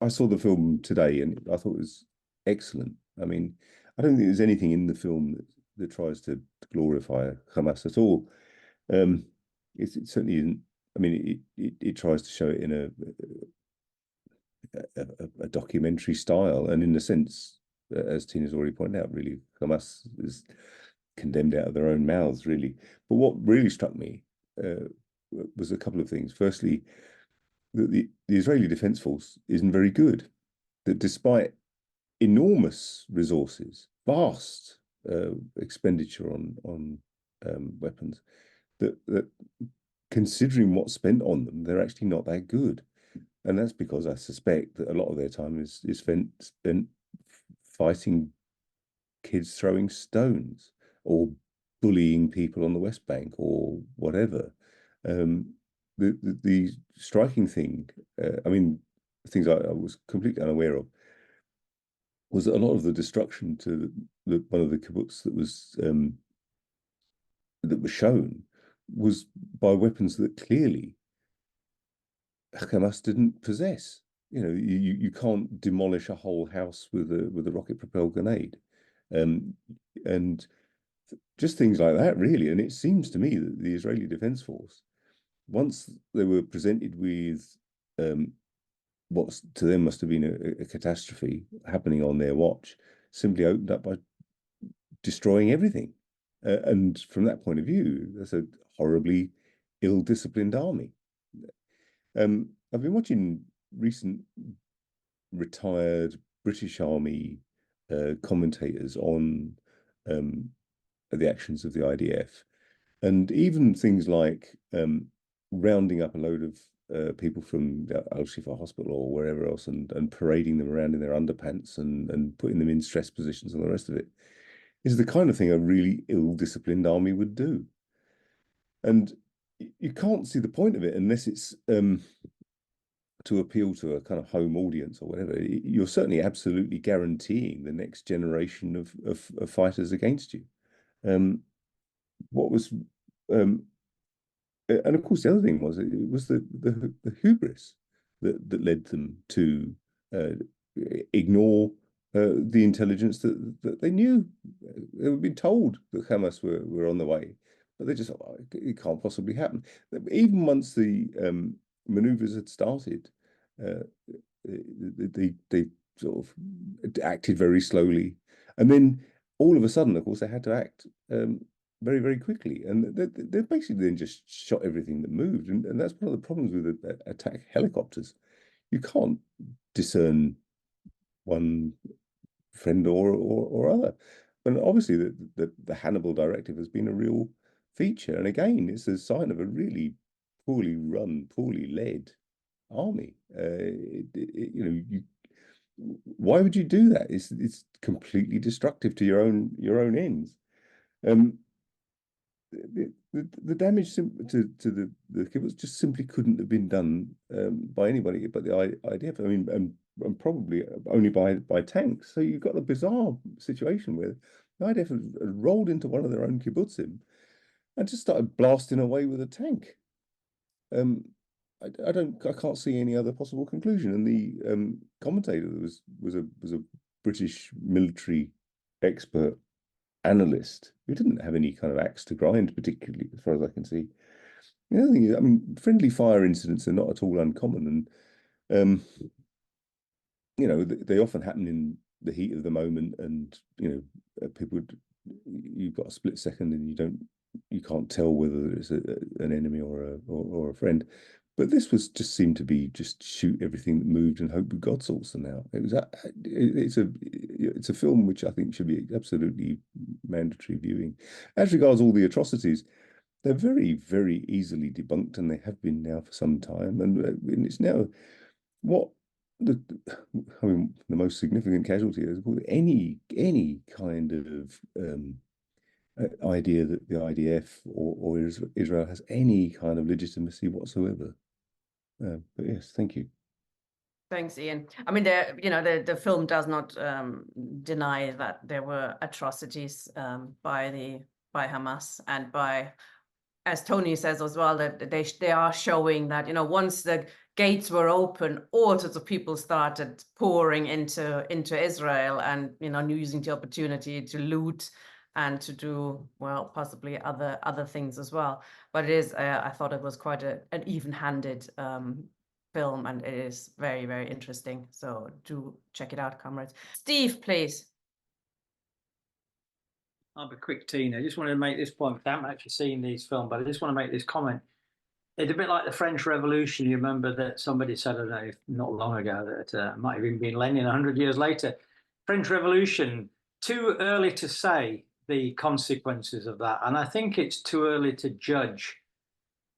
I saw the film today and I thought it was excellent. I mean, I don't think there's anything in the film that tries to glorify Hamas at all. It certainly isn't. I mean, it tries to show it in a documentary style, and in a sense, as Tina's already pointed out, really, Hamas is condemned out of their own mouths, really. But what really struck me was a couple of things. Firstly, that the Israeli Defense Force isn't very good. That despite enormous resources, vast expenditure on weapons, that considering what's spent on them, they're actually not that good. And that's because I suspect that a lot of their time is spent fighting kids throwing stones or bullying people on the West Bank or whatever. The striking thing, I mean, things I was completely unaware of, was that a lot of the destruction to one of the kibbutz that was shown was by weapons that clearly Hamas didn't possess. You know, you can't demolish a whole house with a rocket-propelled grenade, and just things like that, really. And it seems to me that the Israeli Defense Force, once they were presented with what to them must have been a catastrophe happening on their watch, simply opened up by destroying everything. And from that point of view, that's a horribly ill-disciplined army. I've been watching recent retired British Army commentators on the actions of the IDF, and even things like rounding up a load of people from Al-Shifa Hospital or wherever else and parading them around in their underpants and putting them in stress positions and the rest of it is the kind of thing a really ill-disciplined army would do. And you can't see the point of it unless it's to appeal to a kind of home audience or whatever. You're certainly absolutely guaranteeing the next generation of fighters against you. What was and of course the other thing was it was the hubris that led them to ignore the intelligence that they knew. They were being told that Hamas were on the way, but they just thought, oh, it can't possibly happen. Even once the maneuvers had started, they sort of acted very slowly, and then all of a sudden, of course, they had to act very, very quickly, and they basically then just shot everything that moved, and that's one of the problems with attack helicopters. You can't discern one friend or other, and obviously the Hannibal Directive has been a real feature, and again, it's a sign of a really poorly run, poorly led army. Why would you do that? It's completely destructive to your own ends. The damage to the kibbutz just simply couldn't have been done by anybody but the IDF. I mean, and probably only by tanks. So you've got a bizarre situation where the IDF had rolled into one of their own kibbutzim and just started blasting away with a tank. I can't see any other possible conclusion. And the commentator was a British military expert analyst who didn't have any kind of axe to grind, particularly as far as I can see. The other thing is, I mean, friendly fire incidents are not at all uncommon, and they often happen in the heat of the moment, and you've got a split second, and you can't tell whether it's an enemy or a friend. But this just seemed to be just shoot everything that moved and hope God sorts them out. It's a film which I think should be absolutely mandatory viewing. As regards all the atrocities, they're very, very easily debunked, and they have been now for some time. And it's now the most significant casualty is any kind of idea that the IDF or Israel has any kind of legitimacy whatsoever. But yes, thank you. Thanks, Ian. I mean, the film does not deny that there were atrocities by Hamas and by, as Tony says as well, that they are showing that once the gates were open, all sorts of people started pouring into Israel and using the opportunity to loot and to do, well, possibly other things as well. But it is, I thought it was quite an even-handed film, and it is very, very interesting. So do check it out, comrades. Steve, please. I'll be quick, Tina. I just wanted to make this point. I haven't actually seen these films, but I just want to make this comment. It's a bit like the French Revolution. You remember that somebody said, I don't know, not long ago, that might have even been Lenin 100 years later. French Revolution, too early to say the consequences of that. And I think it's too early to judge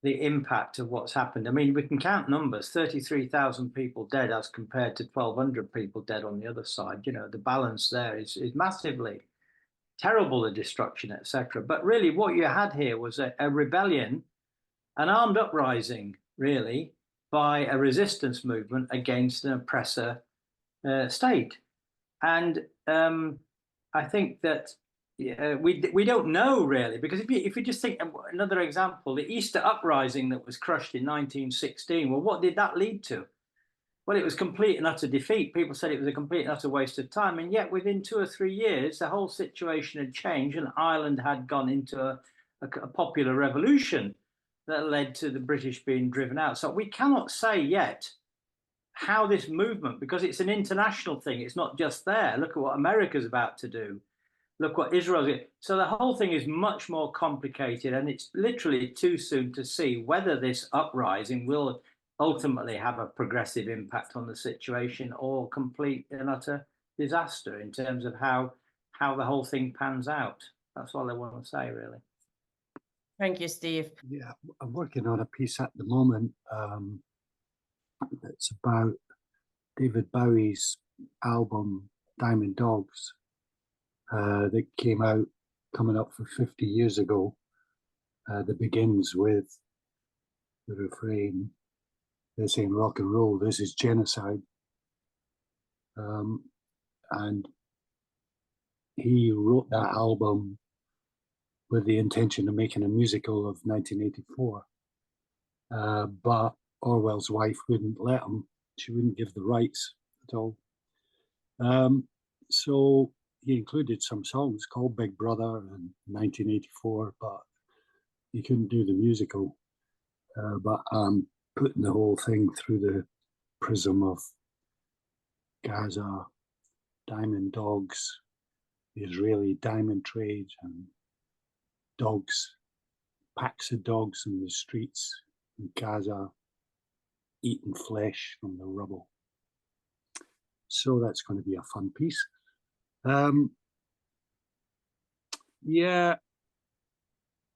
the impact of what's happened. I mean, we can count numbers, 33,000 people dead as compared to 1,200 people dead on the other side. The balance there is massively terrible, the destruction, etc. But really what you had here was a rebellion, an armed uprising, really, by a resistance movement against an oppressor state. And I think that we don't know really, because if you just think another example, the Easter uprising that was crushed in 1916, well, what did that lead to? Well, it was complete and utter defeat. People said it was a complete and utter waste of time. And yet within 2 or 3 years, the whole situation had changed and Ireland had gone into a popular revolution that led to the British being driven out. So we cannot say yet how this movement, because it's an international thing, it's not just there. Look at what America's about to do. Look what Israel's doing. So the whole thing is much more complicated, and it's literally too soon to see whether this uprising will ultimately have a progressive impact on the situation or complete and utter disaster in terms of how the whole thing pans out. That's all I want to say, really. Thank you, Steve. Yeah, I'm working on a piece at the moment. It's about David Bowie's album Diamond Dogs that came out coming up for 50 years ago. That begins with the refrain, "This ain't rock and roll, this is genocide." And he wrote that album with the intention of making a musical of 1984. But Orwell's wife wouldn't let him. She wouldn't give the rights at all. So he included some songs called Big Brother in 1984, but he couldn't do the musical. But I'm putting the whole thing through the prism of Gaza, diamond dogs, the Israeli diamond trade, and dogs, packs of dogs in the streets in Gaza, eating flesh from the rubble. So that's going to be a fun piece. Yeah,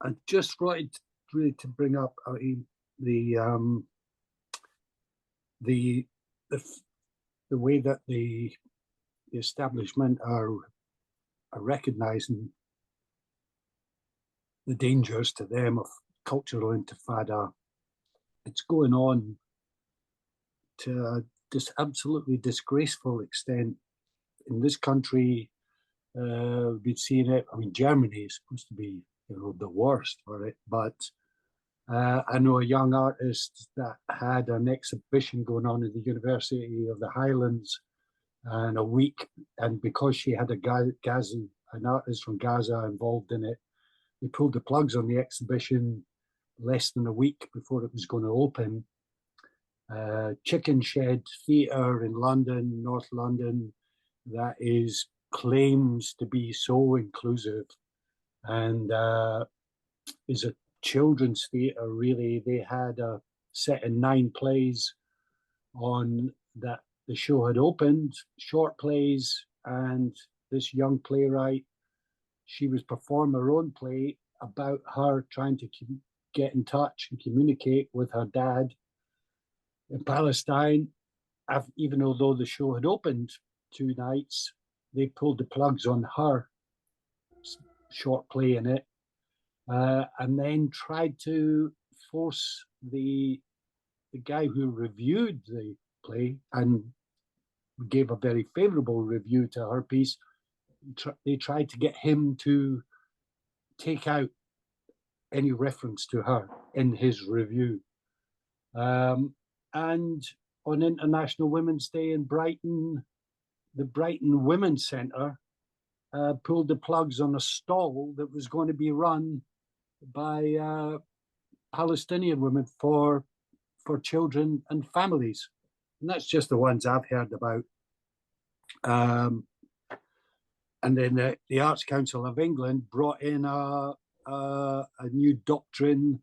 I just wanted really to bring up the way that the establishment are recognizing the dangers to them of cultural intifada. It's going on to this absolutely disgraceful extent. In this country, we've seen it. I mean, Germany is supposed to be, the worst for it, but I know a young artist that had an exhibition going on at the University of the Highlands and a week, and because she had an artist from Gaza involved in it, they pulled the plugs on the exhibition less than a week before it was going to open. Chicken Shed Theatre in London, North London, that claims to be so inclusive and is a children's theatre, really. They had a set of 9 plays on that. The show had opened, short plays, and this young playwright, she was performing her own play about her trying to get in touch and communicate with her dad in Palestine. Even though the show had opened 2 nights, they pulled the plugs on her short play in it, and then tried to force the guy who reviewed the play and gave a very favorable review to her piece. They tried to get him to take out any reference to her in his review. And on International Women's Day in Brighton, the Brighton Women's Centre pulled the plugs on a stall that was going to be run by Palestinian women for children and families. And that's just the ones I've heard about. And then the Arts Council of England brought in a new doctrine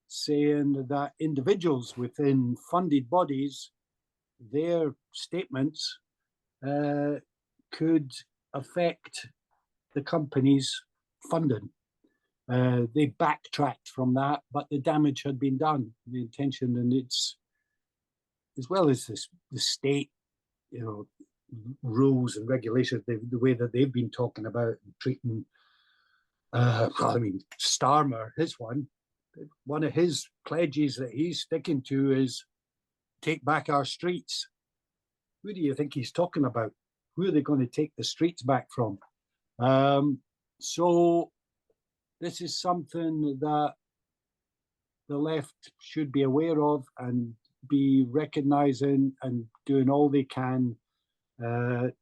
saying that individuals within funded bodies, their statements could affect the company's funding. They backtracked from that, but the damage had been done. The intention, and it's as well as the state, rules and regulations, the way that they've been talking about treating I mean, Starmer, one of his pledges that he's sticking to is take back our streets. Who do you think he's talking about? Who are they going to take the streets back from? So this is something that the left should be aware of and be recognizing and doing all they can to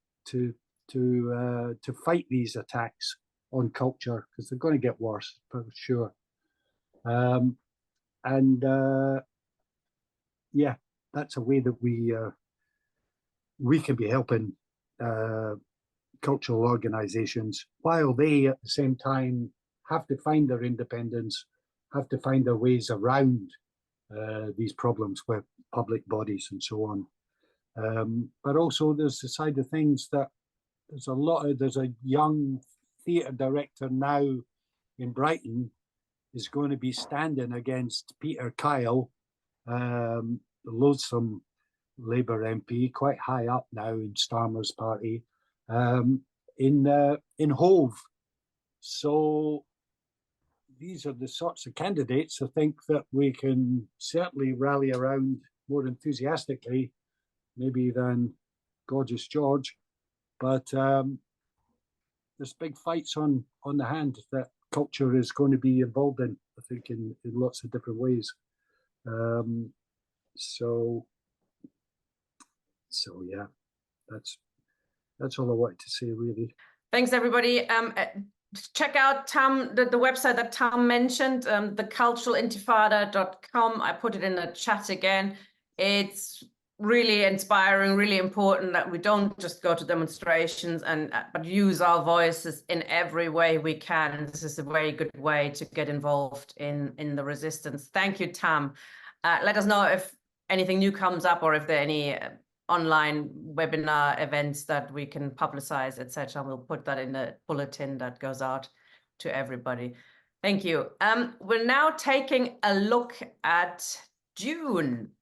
fight these attacks on culture, because they're going to get worse for sure. Yeah, that's a way that we can be helping cultural organizations, while they at the same time have to find their independence, have to find their ways around these problems with public bodies and so on. But also there's the side of things that there's a young theatre director now in Brighton is going to be standing against Peter Kyle, the loathsome Labour MP, quite high up now in Starmer's party, in Hove. So these are the sorts of candidates I think that we can certainly rally around more enthusiastically, maybe than Gorgeous George. But there's big fights on the hand that culture is going to be involved in, I think, in lots of different ways. So yeah, that's all I wanted to say, really. Thanks, everybody. Check out Tam, the website that Tam mentioned, theculturalintifada.com. I put it in the chat again. It's really inspiring, really important that we don't just go to demonstrations but use our voices in every way we can. This is a very good way to get involved in the resistance. Thank you, Tam. Let us know if anything new comes up or if there are any online webinar events that we can publicize, etc. We'll put that in the bulletin that goes out to everybody. Thank you. We're now taking a look at Dune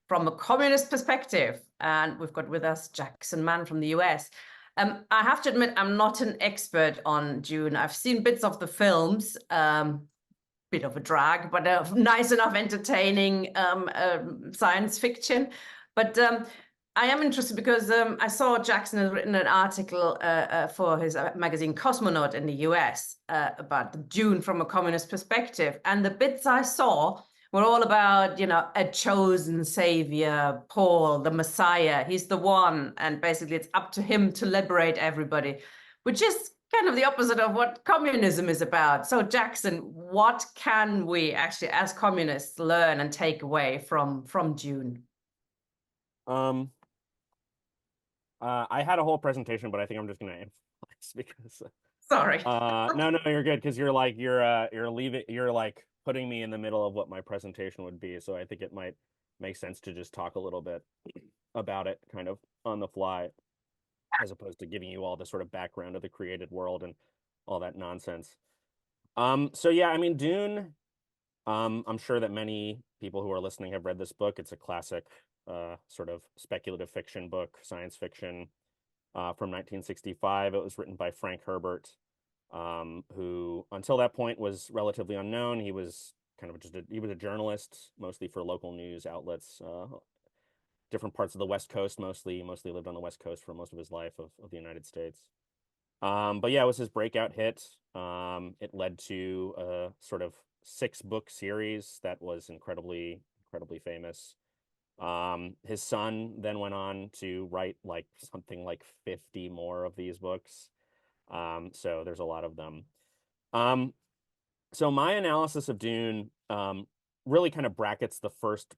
from a communist perspective, and we've got with us Jackson Mann from the US. I have to admit, I'm not an expert on Dune. I've seen bits of the films, bit of a drag, but nice enough, entertaining science fiction. But I am interested because I saw Jackson has written an article for his magazine Cosmonaut in the US about Dune from a communist perspective. And the bits I saw were all about, a chosen savior, Paul, the Messiah. He's the one. And basically it's up to him to liberate everybody, which is kind of the opposite of what communism is about. So Jackson, what can we actually as communists learn and take away from Dune? I had a whole presentation, but I think I'm just going to emphasize because. Sorry. No, you're good, because you're putting me in the middle of what my presentation would be. So I think it might make sense to just talk a little bit about it, kind of on the fly, as opposed to giving you all the sort of background of the created world and all that nonsense. So yeah, I mean, Dune. I'm sure that many people who are listening have read this book. It's a classic. Sort of speculative fiction book, science fiction, from 1965. It was written by Frank Herbert, who until that point was relatively unknown. He was kind of he was a journalist, mostly for local news outlets, different parts of the West Coast, mostly lived on the West Coast for most of his life of the United States. But yeah, it was his breakout hit. It led to a sort of 6-book series that was incredibly famous. His son then went on to write something like 50 more of these books. So there's a lot of them. So my analysis of Dune really kind of brackets the first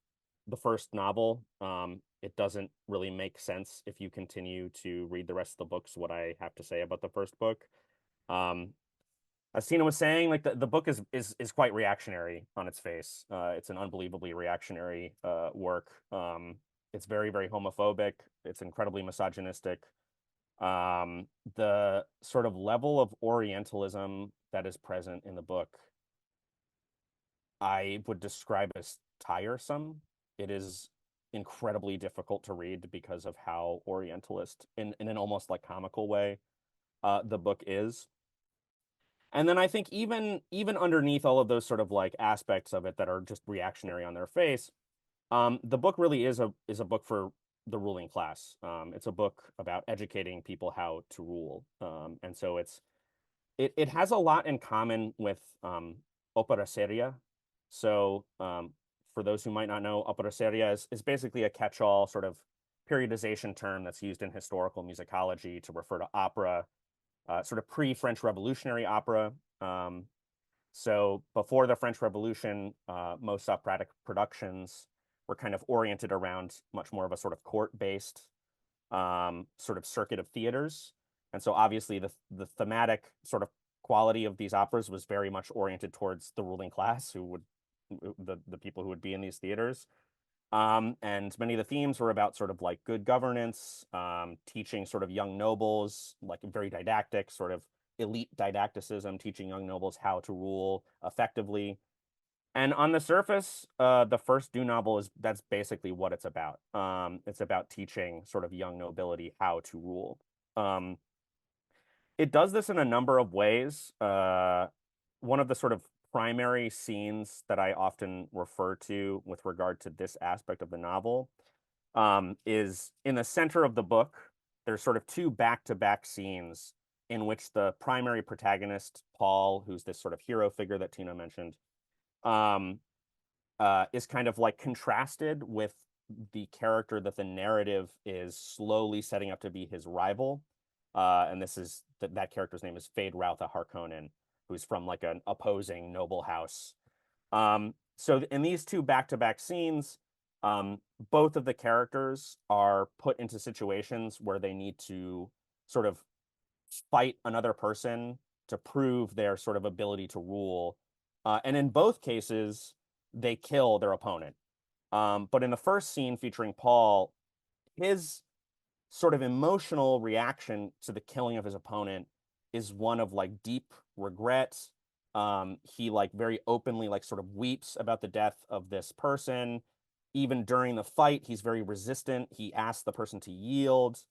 novel. It doesn't really make sense if you continue to read the rest of the books, what I have to say about the first book. As Tina was saying, the book is quite reactionary on its face. It's an unbelievably reactionary work. It's very, very homophobic. It's incredibly misogynistic. The sort of level of Orientalism that is present in the book, I would describe as tiresome. It is incredibly difficult to read because of how Orientalist, in an almost comical way, the book is. And then I think even underneath all of those sort of like aspects of it that are just reactionary on their face, the book really is a book for the ruling class. It's a book about educating people how to rule. And so it has a lot in common with opera seria. So for those who might not know, opera seria is basically a catch-all sort of periodization term that's used in historical musicology to refer to opera, sort of pre-French Revolutionary opera. So before the French Revolution, most operatic productions were kind of oriented around much more of a sort of court-based sort of circuit of theaters. And so obviously the thematic sort of quality of these operas was very much oriented towards the ruling class, who would the people who would be in these theaters. And many of the themes were about sort of like good governance, teaching sort of young nobles, like very didactic, sort of elite didacticism, teaching young nobles how to rule effectively. And on the surface, the first Dune novel that's basically what it's about. It's about teaching sort of young nobility how to rule. It does this in a number of ways. One of the sort of primary scenes that I often refer to with regard to this aspect of the novel is in the center of the book. There's sort of two back-to-back scenes in which the primary protagonist, Paul, who's this sort of hero figure that Tina mentioned, is kind of like contrasted with the character that the narrative is slowly setting up to be his rival. And this is that character's name is Fade Routha Harkonnen, who's from like an opposing noble house. So in these two back-to-back scenes, both of the characters are put into situations where they need to sort of fight another person to prove their sort of ability to rule. And in both cases, they kill their opponent. But in the first scene featuring Paul, his sort of emotional reaction to the killing of his opponent is one of like deep regret. He like very openly like sort of weeps about the death of this person. Even during the fight, he's very resistant. He asks the person to yield.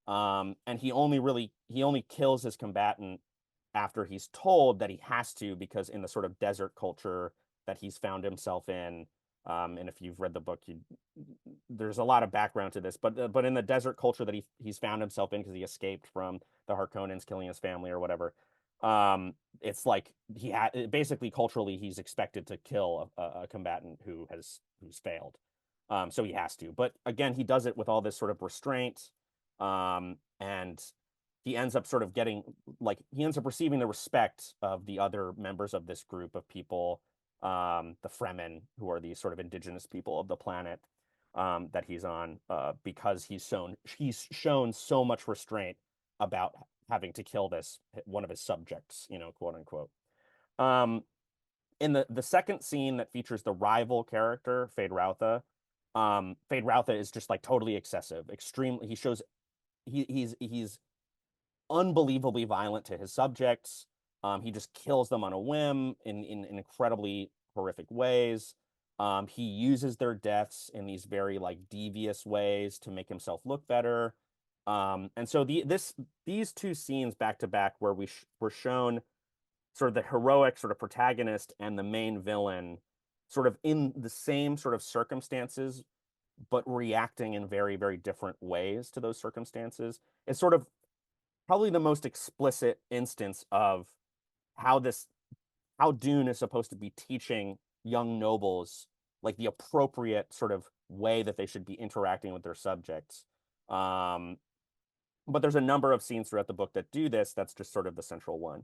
And he only kills his combatant after he's told that he has to, because in the sort of desert culture that he's found himself in, and if you've read the book, there's a lot of background to this, but in the desert culture that he's found himself in because he escaped from the Harkonnens killing his family or whatever, it's like basically culturally he's expected to kill a combatant who's failed, so he has to. But again, he does it with all this sort of restraint, and he ends up sort of receiving the respect of the other members of this group of people. The Fremen, who are these sort of indigenous people of the planet that he's on, because he's shown so much restraint about having to kill one of his subjects, quote unquote. In the second scene that features the rival character, Fade Routha, Fade Routha is just like totally excessive, extremely. He's unbelievably violent to his subjects. He just kills them on a whim in incredibly horrific ways. He uses their deaths in these very like devious ways to make himself look better. And so these two scenes back to back, where we're shown sort of the heroic sort of protagonist and the main villain sort of in the same sort of circumstances, but reacting in very, very different ways to those circumstances, is sort of probably the most explicit instance of how Dune is supposed to be teaching young nobles like the appropriate sort of way that they should be interacting with their subjects. But there's a number of scenes throughout the book that do this. That's just sort of the central one.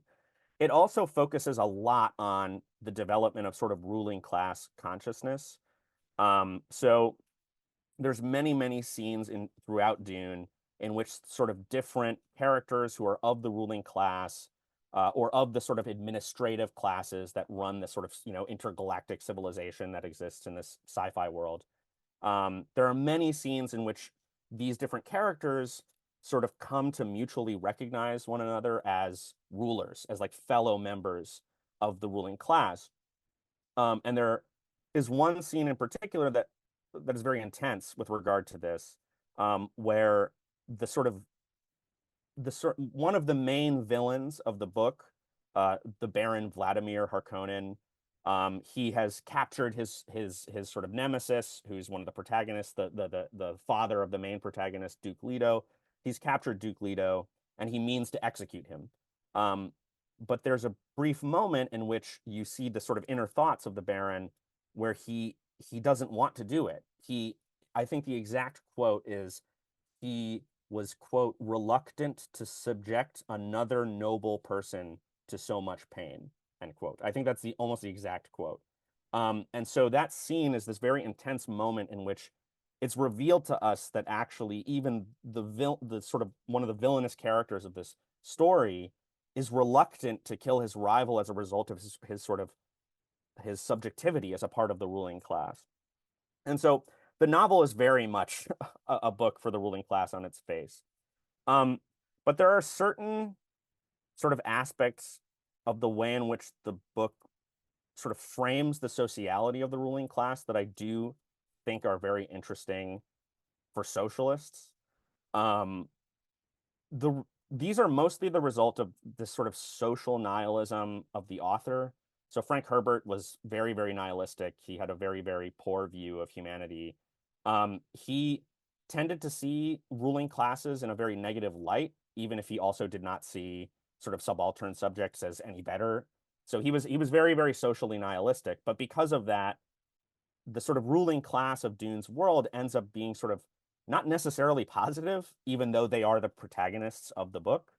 It also focuses a lot on the development of sort of ruling class consciousness. So there's many scenes throughout Dune in which sort of different characters who are of the ruling class, or of the sort of administrative classes that run this sort of intergalactic civilization that exists in this sci-fi world. There are many scenes in which these different characters sort of come to mutually recognize one another as rulers, as like fellow members of the ruling class. And there is one scene in particular that is very intense with regard to this, where one of the main villains of the book the Baron Vladimir Harkonnen. He has captured his sort of nemesis, who's one of the protagonists, the father of the main protagonist, Duke Leto. He's captured Duke Leto, and he means to execute him. But there's a brief moment in which you see the sort of inner thoughts of the Baron, where he doesn't want to do it. I think the exact quote is, he was, quote, reluctant to subject another noble person to so much pain, end quote. I think that's almost the exact quote. And so that scene is this very intense moment in which it's revealed to us that actually even the sort of one of the villainous characters of this story is reluctant to kill his rival as a result of his subjectivity as a part of the ruling class. And so the novel is very much a book for the ruling class on its face. But there are certain sort of aspects of the way in which the book sort of frames the sociality of the ruling class that I do think are very interesting for socialists. These are mostly the result of this sort of social nihilism of the author. So Frank Herbert was very, very nihilistic. He had a very, very poor view of humanity. He tended to see ruling classes in a very negative light, even if he also did not see sort of subaltern subjects as any better. So he was very, very socially nihilistic. But because of that, the sort of ruling class of Dune's world ends up being sort of not necessarily positive, even though they are the protagonists of the book.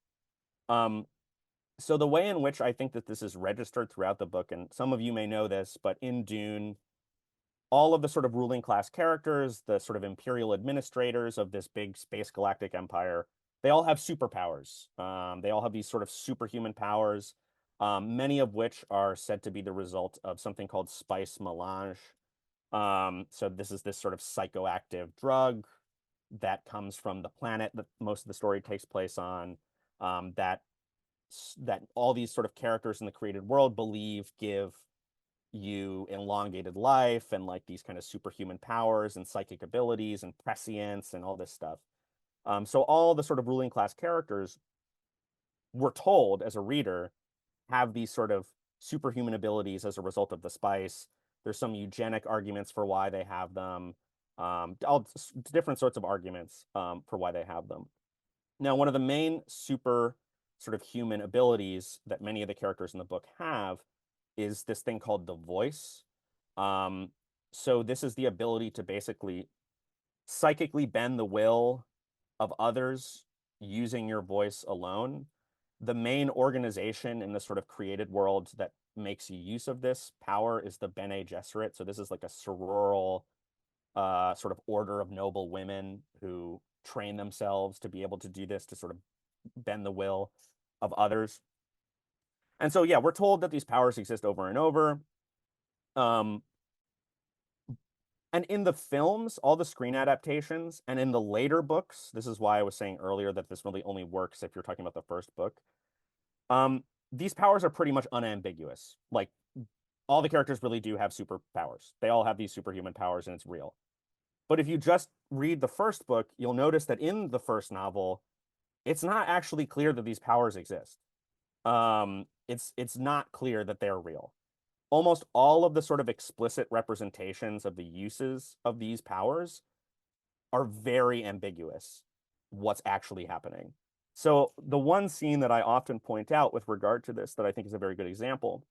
So the way in which I think that this is registered throughout the book, and some of you may know this, but in Dune, all of the sort of ruling class characters, the sort of imperial administrators of this big space galactic empire, they all have superpowers. They all have these sort of superhuman powers, many of which are said to be the result of something called spice melange. So this is this sort of psychoactive drug that comes from the planet that most of the story takes place on, that all these sort of characters in the created world believe give you elongated life and like these kind of superhuman powers and psychic abilities and prescience and all this stuff. So all the sort of ruling class characters, we're told as a reader, have these sort of superhuman abilities as a result of the spice. There's some eugenic arguments for why they have them, all different sorts of arguments for why they have them. Now, one of the main super sort of human abilities that many of the characters in the book have is this thing called the voice. So this is the ability to basically psychically bend the will of others using your voice alone. The main organization in the sort of created world that makes use of this power is the Bene Gesserit. So this is like a sororal sort of order of noble women who train themselves to be able to do this, to sort of bend the will of others. And so, yeah, we're told that these powers exist over and over. And in the films, all the screen adaptations, and in the later books, this is why I was saying earlier that this really only works if you're talking about the first book. These powers are pretty much unambiguous. Like, all the characters really do have superpowers. They all have these superhuman powers, and it's real. But if you just read the first book, you'll notice that in the first novel, it's not actually clear that these powers exist. It's not clear that they're real. Almost all of the sort of explicit representations of the uses of these powers are very ambiguous, what's actually happening. So the one scene that I often point out with regard to this that I think is a very good example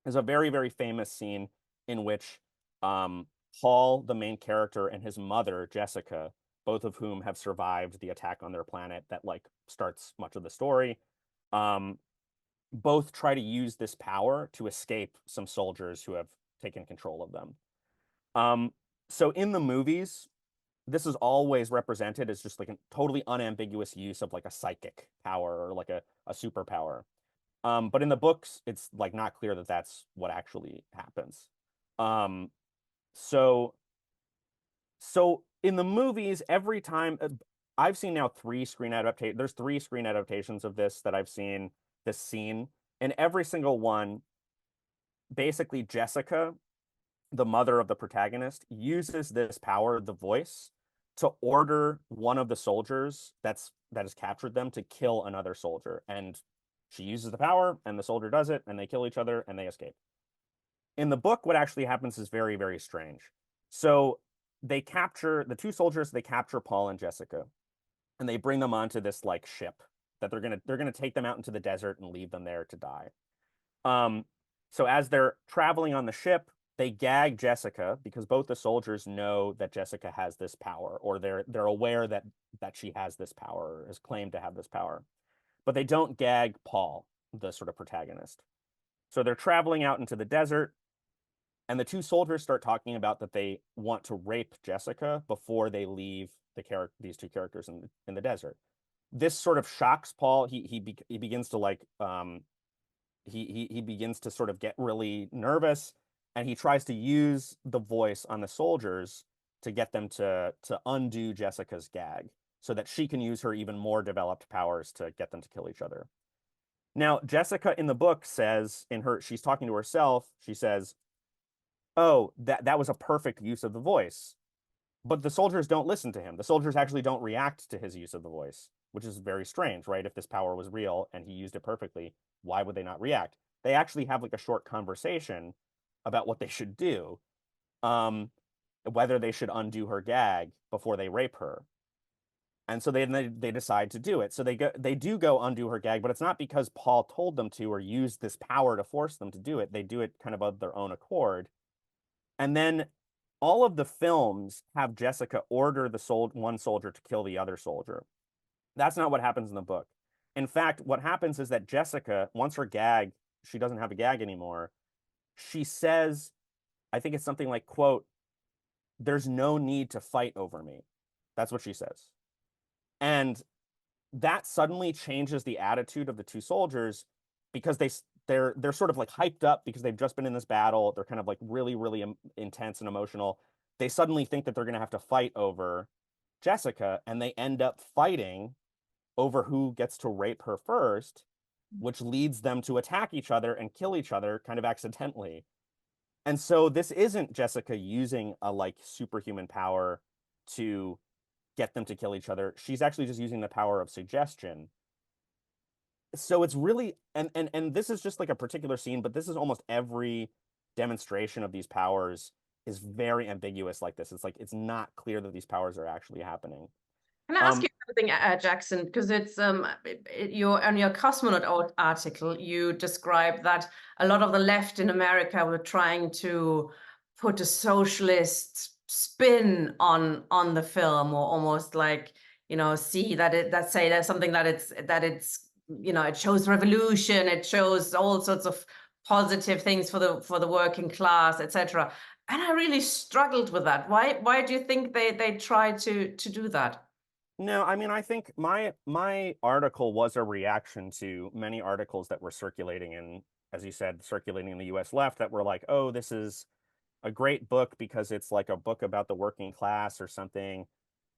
is a very, very famous scene in which Paul, the main character, and his mother, Jessica, both of whom have survived the attack on their planet that like starts much of the story, both try to use this power to escape some soldiers who have taken control of them. So in the movies, this is always represented as just like a totally unambiguous use of like a psychic power or like a superpower. But in the books, it's like not clear that that's what actually happens. So in the movies, every time I've seen now there's 3 screen adaptations of this that I've seen, this scene, and every single one, basically Jessica, the mother of the protagonist, uses this power, the voice, to order one of the soldiers that has captured them to kill another soldier. And She uses the power and the soldier does it and they kill each other and they escape. In the book, what actually happens is very, very strange. So they capture the two soldiers, they capture Paul and Jessica, and they bring them onto this like ship that they're gonna take them out into the desert and leave them there to die. So as they're traveling on the ship, they gag Jessica because both the soldiers know that Jessica has this power, or they're aware that she has this power, or is claimed to have this power. But they don't gag Paul, the sort of protagonist. So they're traveling out into the desert, and the two soldiers start talking about that they want to rape Jessica before they leave these two characters in the desert. This sort of shocks Paul. He begins to like he begins to sort of get really nervous, and he tries to use the voice on the soldiers to get them to undo Jessica's gag so that she can use her even more developed powers to get them to kill each other. Now, Jessica in the book says, she's talking to herself, she says, oh, that was a perfect use of the voice. But the soldiers don't listen to him. The soldiers actually don't react to his use of the voice, which is very strange, right? If this power was real and he used it perfectly, why would they not react? They actually have like a short conversation about what they should do, whether they should undo her gag before they rape her. And so they decide to do it. So they do go undo her gag, but it's not because Paul told them to or used this power to force them to do it. They do it kind of their own accord. And then all of the films have Jessica order one soldier to kill the other soldier. That's not what happens in the book. In fact, what happens is that Jessica, once her gag, she doesn't have a gag anymore, she says, I think it's something like, quote, "There's no need to fight over me." That's what she says. And that suddenly changes the attitude of the two soldiers, because they're sort of like hyped up because they've just been in this battle. They're kind of like really, really intense and emotional. They suddenly think that they're going to have to fight over Jessica, and they end up fighting over who gets to rape her first, which leads them to attack each other and kill each other kind of accidentally. And so this isn't Jessica using a like superhuman power to get them to kill each other. She's actually just using the power of suggestion. So it's really, and this is just like a particular scene, but this is almost every demonstration of these powers is very ambiguous like this. It's like, it's not clear that these powers are actually happening. Can I ask you something, Jackson? Because it's on your Cosmonaut article, you described that a lot of the left in America were trying to put a socialist spin on the film, or almost like, see that say there's something that it's it shows revolution, it shows all sorts of positive things for the working class, etc. And I really struggled with that. Why do you think they try to do that? No, I mean, I think my article was a reaction to many articles that were circulating as you said, circulating in the US left that were like, oh, this is a great book because it's like a book about the working class or something,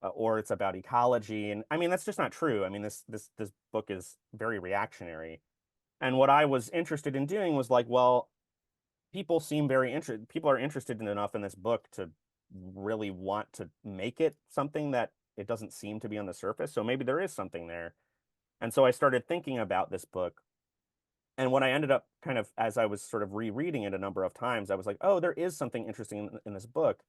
or it's about ecology. And I mean, that's just not true. I mean, this book is very reactionary. And what I was interested in doing was like, well, people are interested enough in this book to really want to make it something that it doesn't seem to be on the surface. So maybe there is something there. And so I started thinking about this book. And what I ended up kind of, as I was sort of rereading it a number of times, I was like, oh, there is something interesting in this book.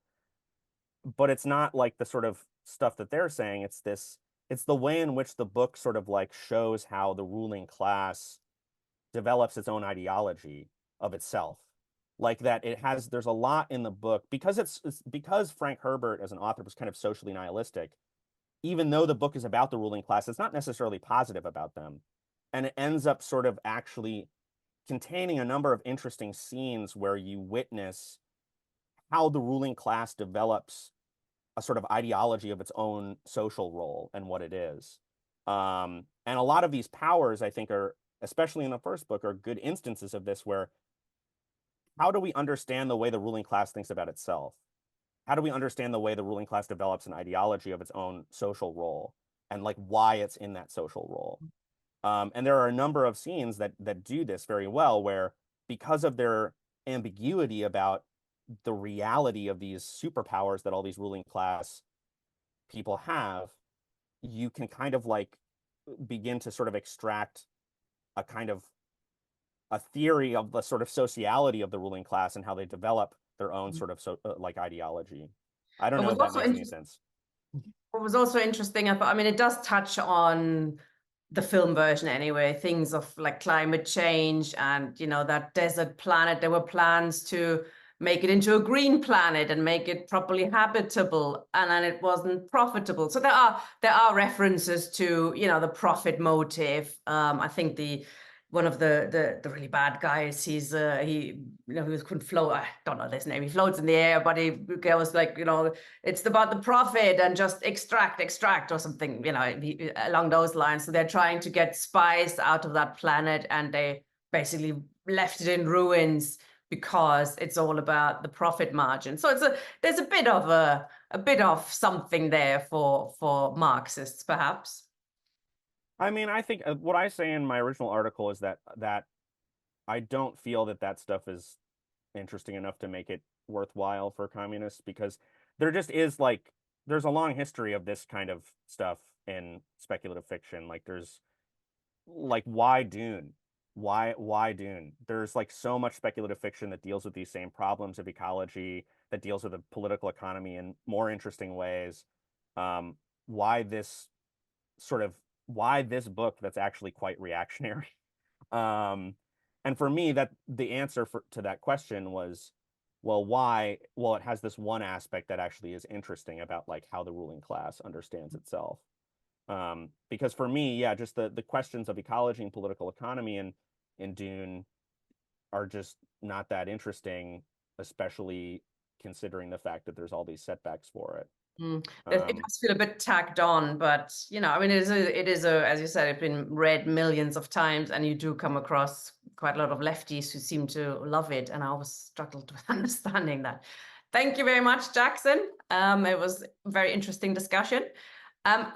But it's not like the sort of stuff that they're saying. It's the way in which the book sort of like shows how the ruling class develops its own ideology of itself. Like that there's a lot in the book, because because Frank Herbert as an author was kind of socially nihilistic. Even though the book is about the ruling class, it's not necessarily positive about them. And it ends up sort of actually containing a number of interesting scenes where you witness how the ruling class develops a sort of ideology of its own social role and what it is. And a lot of these powers, I think, are, especially in the first book, are good instances of this, where how do we understand the way the ruling class thinks about itself? How do we understand the way the ruling class develops an ideology of its own social role, and like why it's in that social role? And there are a number of scenes that do this very well, where because of their ambiguity about the reality of these superpowers that all these ruling class people have, you can kind of like begin to sort of extract a kind of a theory of the sort of sociality of the ruling class and how they develop their own sort of like ideology. I don't know if that makes any sense. What was also interesting, I mean, it does touch on the film version anyway, things of like climate change and, you know, that desert planet. There were plans to make it into a green planet and make it properly habitable, and then it wasn't profitable. So there are references to, you know, the profit motive. I think one of the really bad guys, he couldn't float. I don't know his name. He floats in the air, but he goes like, you know, it's about the profit and just extract or something, you know, along those lines. So they're trying to get spice out of that planet, and they basically left it in ruins because it's all about the profit margin. So there's a bit of something there for Marxists, perhaps. I mean, I think what I say in my original article is that I don't feel that stuff is interesting enough to make it worthwhile for communists, because there just is like, there's a long history of this kind of stuff in speculative fiction. Like there's like, why Dune? Why Dune? There's like so much speculative fiction that deals with these same problems of ecology, that deals with the political economy in more interesting ways. Why this book that's actually quite reactionary? And for me, that the answer to that question was, well, why? Well, it has this one aspect that actually is interesting about like how the ruling class understands itself. Because for me, yeah, just the questions of ecology and political economy in Dune are just not that interesting, especially considering the fact that there's all these setbacks for it. It does feel a bit tacked on, but you know, I mean, it is a, as you said, it's been read millions of times, and you do come across quite a lot of lefties who seem to love it, and I always struggled with understanding that. Thank you very much, Jackson. It was a very interesting discussion.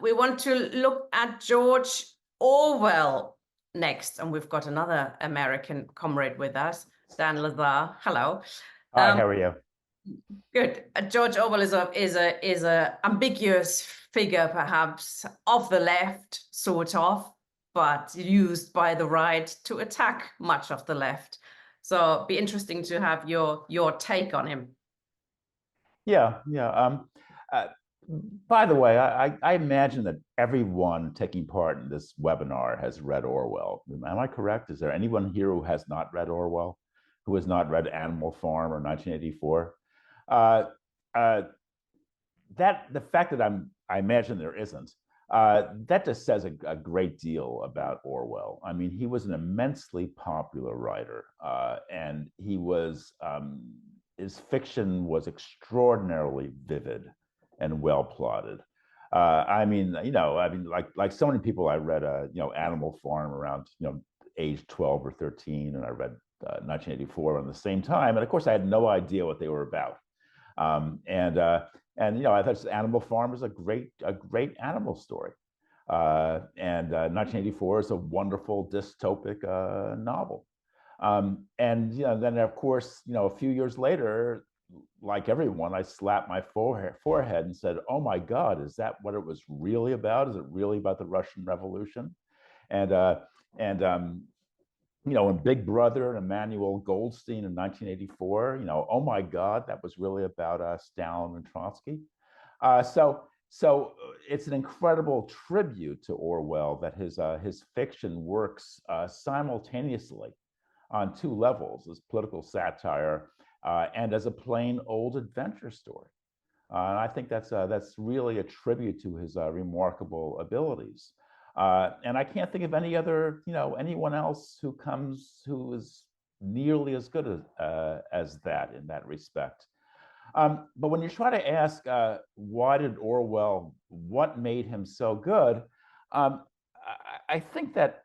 We want to look at George Orwell next, and we've got another American comrade with us, Dan Lazare. Hello. Hi, how are you? Good. George Orwell is a ambiguous figure, perhaps, of the left, sort of, but used by the right to attack much of the left. So it'd be interesting to have your take on him. Yeah. By the way, I imagine that everyone taking part in this webinar has read Orwell. Am I correct? Is there anyone here who has not read Orwell, who has not read Animal Farm or 1984? The fact that I imagine there isn't, that just says a great deal about Orwell. I mean, he was an immensely popular writer, and he was his fiction was extraordinarily vivid and well plotted. I mean, like so many people, I read Animal Farm around age 12 or 13, and I read 1984 around the same time, and of course I had no idea what they were about. I thought Animal Farm was a great animal story, and 1984 is a wonderful dystopic novel. Then of course, a few years later, like everyone, I slapped my forehead and said, "Oh my God, is that what it was really about? Is it really about the Russian Revolution?" In Big Brother and Emmanuel Goldstein in 1984, oh my God, that was really about Stalin and Trotsky. So it's an incredible tribute to Orwell that his fiction works simultaneously on two levels, as political satire and as a plain old adventure story. And I think that's really a tribute to his remarkable abilities. And I can't think of any other, anyone else who is nearly as good as that in that respect. But when you try to ask why did Orwell, what made him so good, I think that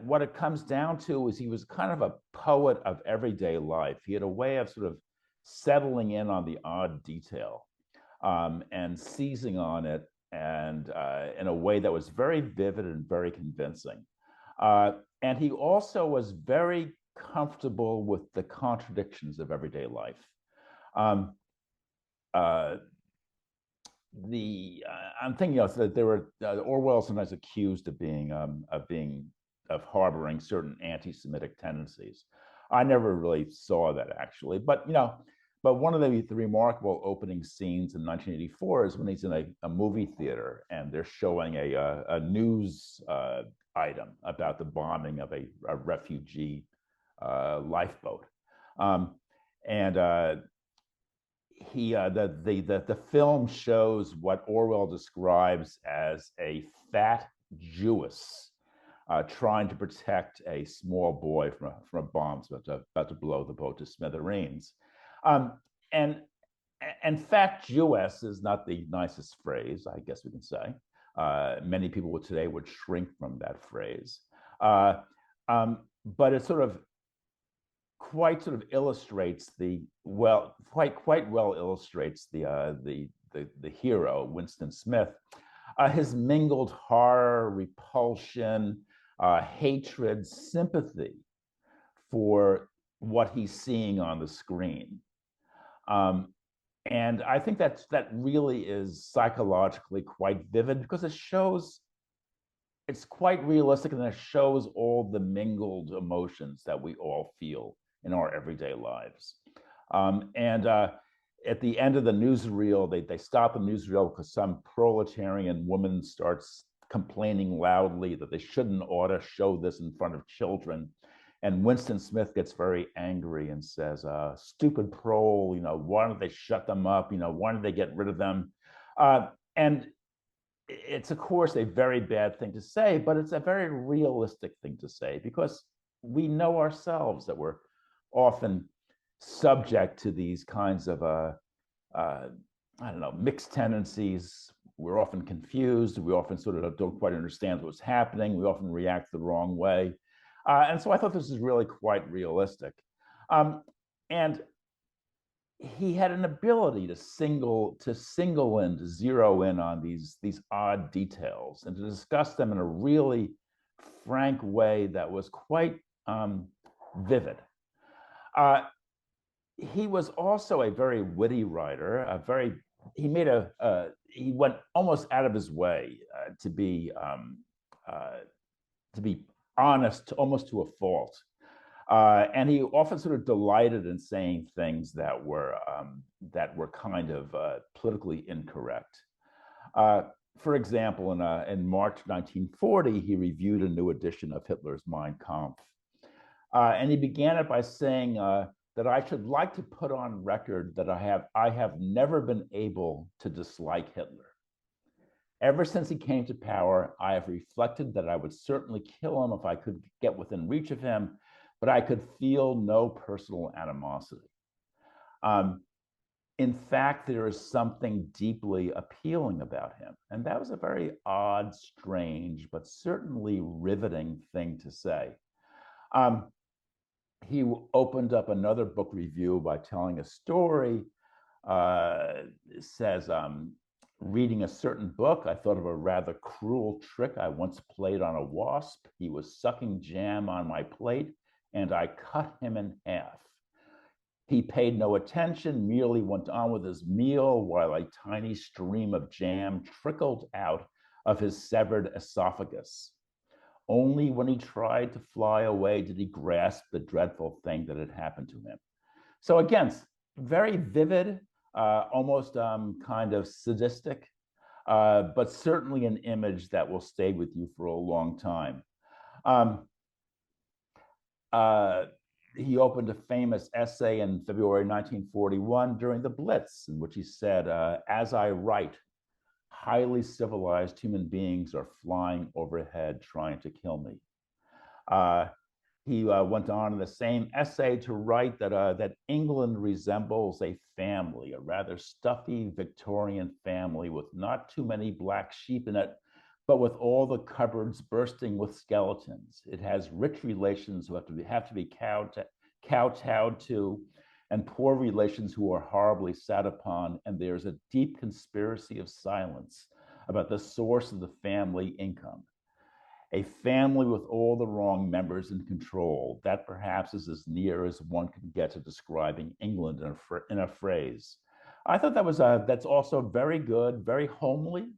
what it comes down to is he was kind of a poet of everyday life. He had a way of sort of settling in on the odd detail and seizing on it, and in a way that was very vivid and very convincing. And he also was very comfortable with the contradictions of everyday life. I'm thinking that there were Orwell sometimes accused of being harboring certain anti-Semitic tendencies. I never really saw that actually, but but one of the remarkable opening scenes in 1984 is when he's in a movie theater and they're showing a news item about the bombing of a refugee lifeboat, and the film shows what Orwell describes as a fat Jewess trying to protect a small boy from a bomb about to blow the boat to smithereens. And fat Jewess is not the nicest phrase, I guess we can say. Many people today would shrink from that phrase. But it quite illustrates quite well illustrates the hero, Winston Smith. His mingled horror, repulsion, hatred, sympathy for what he's seeing on the screen. And I think that really is psychologically quite vivid because it's quite realistic, and it shows all the mingled emotions that we all feel in our everyday lives. At the end of the newsreel, they stop the newsreel because some proletarian woman starts complaining loudly that they shouldn't ought to show this in front of children. And Winston Smith gets very angry and says, stupid prole, why don't they shut them up? Why don't they get rid of them? And it's, of course, a very bad thing to say, but it's a very realistic thing to say because we know ourselves that we're often subject to these kinds of, mixed tendencies. We're often confused. We often don't quite understand what's happening. We often react the wrong way. And so I thought this is really quite realistic. And he had an ability to zero in on these odd details and to discuss them in a really frank way that was quite vivid. He was also a very witty writer. He went almost out of his way to be honest, almost to a fault. And he often delighted in saying things that were kind of politically incorrect. For example, in March 1940, he reviewed a new edition of Hitler's Mein Kampf. And he began it by saying that I should like to put on record that I have never been able to dislike Hitler. Ever since he came to power, I have reflected that I would certainly kill him if I could get within reach of him, but I could feel no personal animosity. In fact, there is something deeply appealing about him. And that was a very odd, strange, but certainly riveting thing to say. He opened up another book review by telling a story. Says, reading a certain book, I thought of a rather cruel trick I once played on a wasp. He was sucking jam on my plate, and I cut him in half. He paid no attention, merely went on with his meal while a tiny stream of jam trickled out of his severed esophagus. Only when he tried to fly away did he grasp the dreadful thing that had happened to him. So again, very vivid, almost kind of sadistic, but certainly an image that will stay with you for a long time. He opened a famous essay in February 1941 during the Blitz, in which he said, as I write, highly civilized human beings are flying overhead trying to kill me. He went on in the same essay to write that England resembles a family, a rather stuffy Victorian family with not too many black sheep in it, but with all the cupboards bursting with skeletons. It has rich relations who have to be kowtowed to, and poor relations who are horribly sat upon, and there's a deep conspiracy of silence about the source of the family income. A family with all the wrong members in control, that perhaps is as near as one can get to describing England in a phrase. I thought that's also very good, very homely,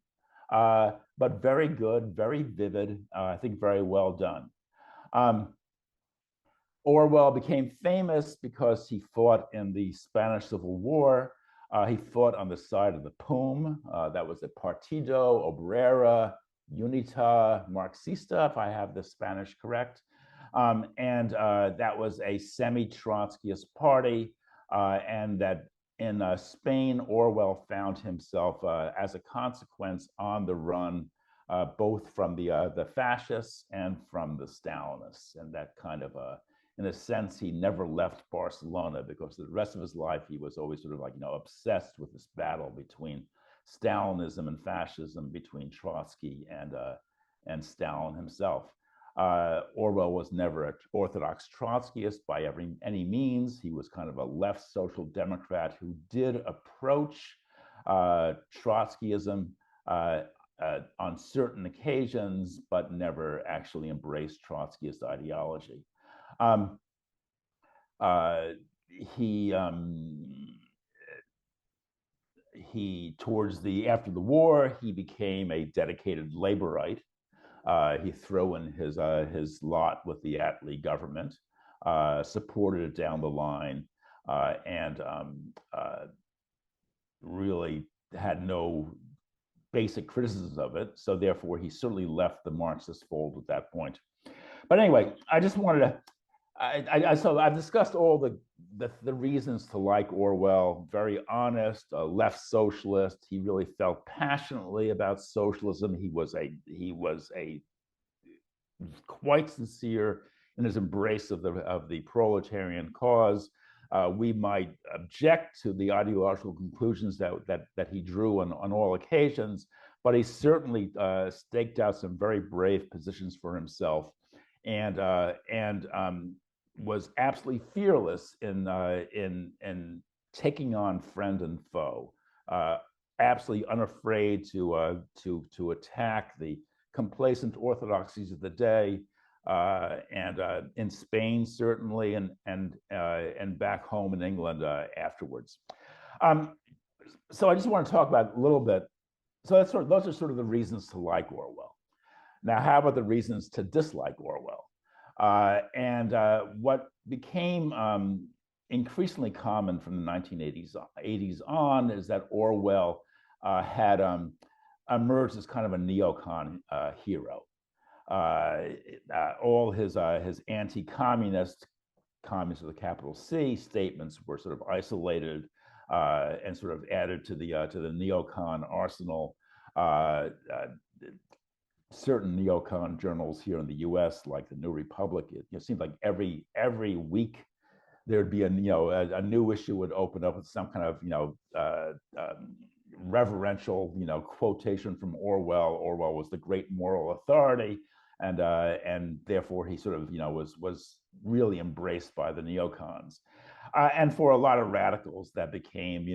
but very good, very vivid, I think very well done. Orwell became famous because he fought in the Spanish Civil War. He fought on the side of the PUM, that was the Partido Obrera Unita Marxista, if I have the Spanish correct. And that was a semi-Trotskyist party, and that in Spain, Orwell found himself, as a consequence, on the run, both from the fascists and from the Stalinists, and that kind of in a sense, he never left Barcelona because the rest of his life he was always sort of like, obsessed with this battle between Stalinism and fascism, between Trotsky and Stalin himself. Orwell was never an orthodox Trotskyist by any means. He was kind of a left social democrat who did approach Trotskyism on certain occasions, but never actually embraced Trotskyist ideology. After the war, he became a dedicated laborite. He threw in his lot with the Attlee government, supported it down the line, and really had no basic criticisms of it. So therefore, he certainly left the Marxist fold at that point. But anyway, I just wanted to. So I've discussed all the reasons to like Orwell. Very honest, a left socialist. He really felt passionately about socialism. He was quite sincere in his embrace of the proletarian cause. We might object to the ideological conclusions that he drew on all occasions, but he certainly staked out some very brave positions for himself, and was absolutely fearless in taking on friend and foe, absolutely unafraid to attack the complacent orthodoxies of the day, and in Spain certainly, and back home in England afterwards. So I just want to talk about a little bit. So those are sort of the reasons to like Orwell. Now, how about the reasons to dislike Orwell? And what became increasingly common from the 1980s on is that Orwell had emerged as kind of a neocon hero. All his anti-communist, communist with a capital C, statements were sort of isolated and sort of added to the neocon arsenal. Certain neocon journals here in the U.S., like the New Republic, it seemed like every week there'd be a new issue would open up with some kind of reverential quotation from Orwell. Orwell was the great moral authority, and therefore he sort of was really embraced by the neocons, and for a lot of radicals that became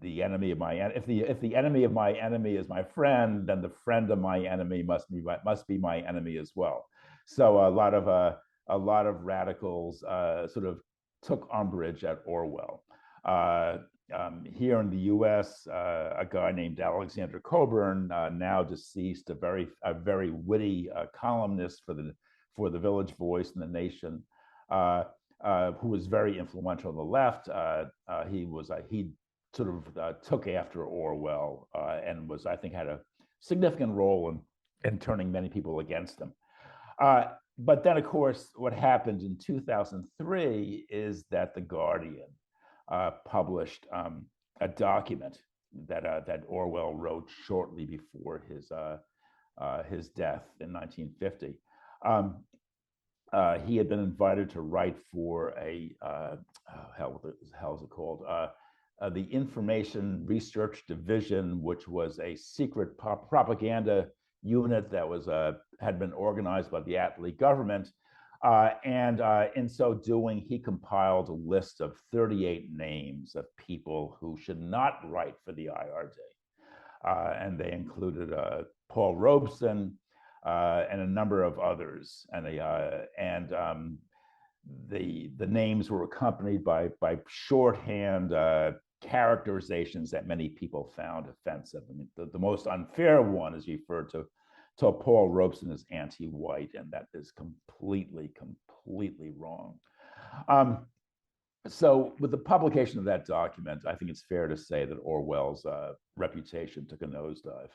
the enemy of my if the enemy of my enemy is my friend, then the friend of my enemy must be my enemy as well. So a lot of radicals sort of took umbrage at Orwell. Here in the U.S., a guy named Alexander Coburn, now deceased, a very witty columnist for the Village Voice and the Nation, who was very influential on the left. He sort of took after Orwell and was, I think, had a significant role in turning many people against him. But then, of course, what happened in 2003 is that The Guardian published a document that Orwell wrote shortly before his death in 1950. He had been invited to write for what the hell is it called? The Information Research Division, which was a secret propaganda unit that had been organized by the Attlee government. And in so doing, he compiled a list of 38 names of people who should not write for the IRD. And they included Paul Robeson and a number of others. And the names were accompanied by shorthand characterizations that many people found offensive. I mean, the most unfair one is referred to Paul Robeson is anti-white, and that is completely wrong. So with the publication of that document, I think it's fair to say that Orwell's reputation took a nosedive.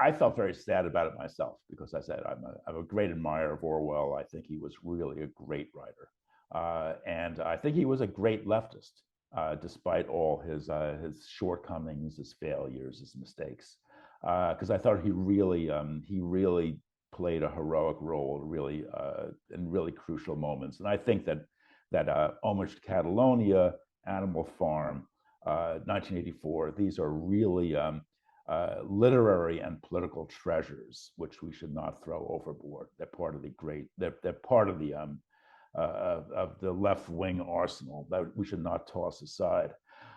I felt very sad about it myself because I said I'm a great admirer of Orwell. I think he was really a great writer, and I think he was a great leftist, despite all his shortcomings, his failures, his mistakes. Because I thought he really played a heroic role really in really crucial moments. And I think that Homage to Catalonia, Animal Farm, 1984, these are really literary and political treasures, which we should not throw overboard. They're part of they're part of the left-wing arsenal that we should not toss aside.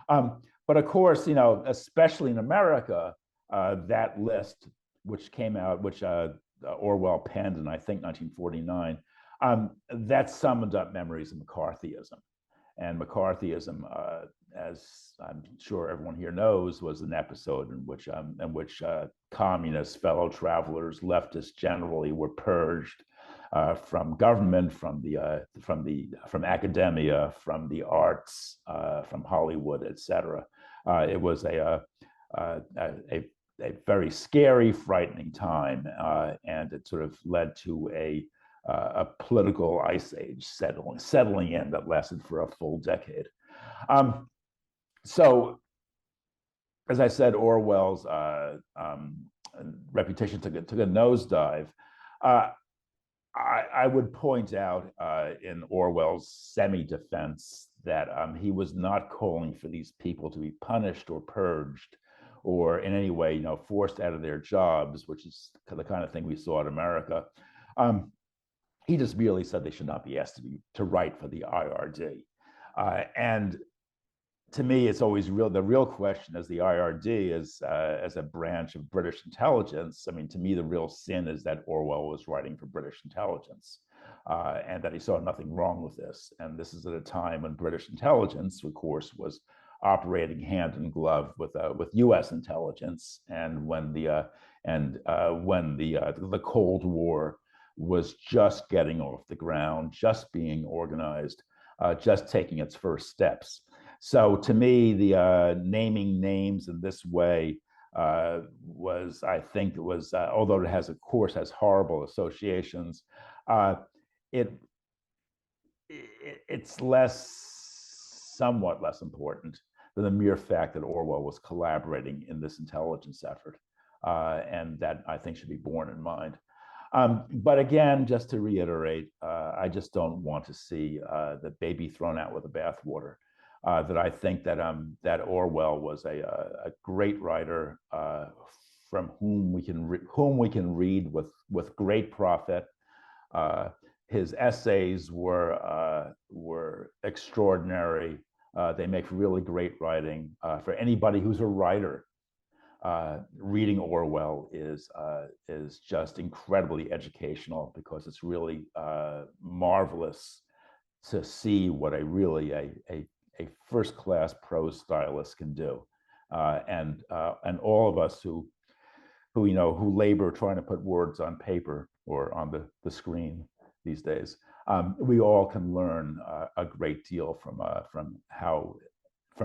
But of course, especially in America, that list, which came out, which Orwell penned in, I think, 1949, that summoned up memories of McCarthyism. And McCarthyism, as I'm sure everyone here knows, was an episode in which communist fellow travelers, leftists generally, were purged from government, from academia, from the arts, from Hollywood, etc. It was a very scary, frightening time, and it sort of led to a political ice age settling in that lasted for a full decade. So, as I said, Orwell's reputation took a nosedive. I would point out in Orwell's semi-defense that he was not calling for these people to be punished or purged or in any way, forced out of their jobs, which is the kind of thing we saw in America. He just merely said they should not be asked to write for the IRD. And to me, it's always the real question is the IRD as a branch of British intelligence. I mean, to me, the real sin is that Orwell was writing for British intelligence and that he saw nothing wrong with this. And this is at a time when British intelligence, of course, was operating hand in glove with US intelligence, and when the Cold War was just getting off the ground, just being organized, just taking its first steps. So to me, the naming names in this way although it has, of course, has horrible associations, it's somewhat less important than the mere fact that Orwell was collaborating in this intelligence effort, and that I think should be borne in mind. But again, just to reiterate, I just don't want to see the baby thrown out with the bathwater. That I think that Orwell was a great writer from whom we can read with great profit. His essays were extraordinary. They make really great writing. For anybody who's a writer, reading Orwell is just incredibly educational, because it's really marvelous to see what a first-class prose stylist can do, and all of us who labor trying to put words on paper or on the screen these days, we all can learn a great deal from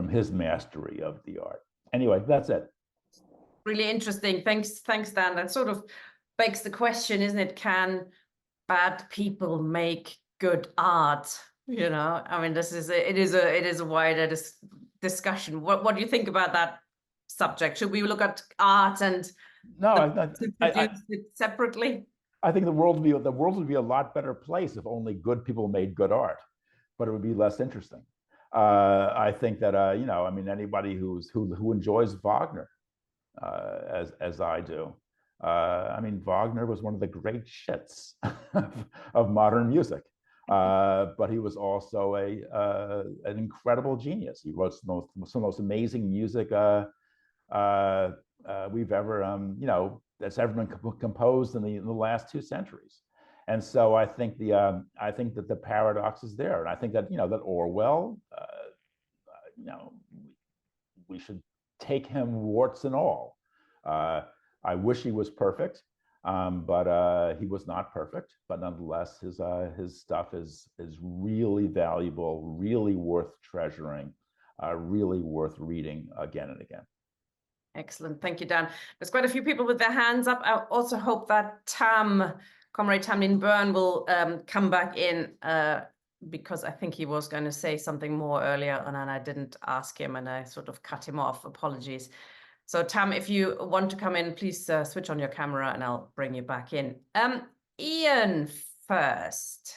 his mastery of the art. Anyway, that's it. Really interesting. Thanks, Dan. That sort of begs the question, isn't it? Can bad people make good art? I mean, it is a wider discussion. What do you think about that subject? Should we look at art and produce it separately? I think the world would be a lot better place if only good people made good art, but it would be less interesting. I think that anybody who enjoys Wagner, as I do. Wagner was one of the great shits of modern music. But he was also an incredible genius. He wrote some of the most amazing music we've ever, that's ever been composed in the last 2 centuries. And so I think that the paradox is there, and I think that that Orwell, we should take him warts and all. I wish he was perfect, but he was not perfect. But nonetheless, his stuff is really valuable, really worth treasuring, really worth reading again and again. Excellent. Thank you, Dan. There's quite a few people with their hands up. I also hope that Comrade Tam Dean Burn will come back in because I think he was going to say something more earlier on and I didn't ask him and I sort of cut him off. Apologies. So Tam, if you want to come in, please switch on your camera and I'll bring you back in. Ian first.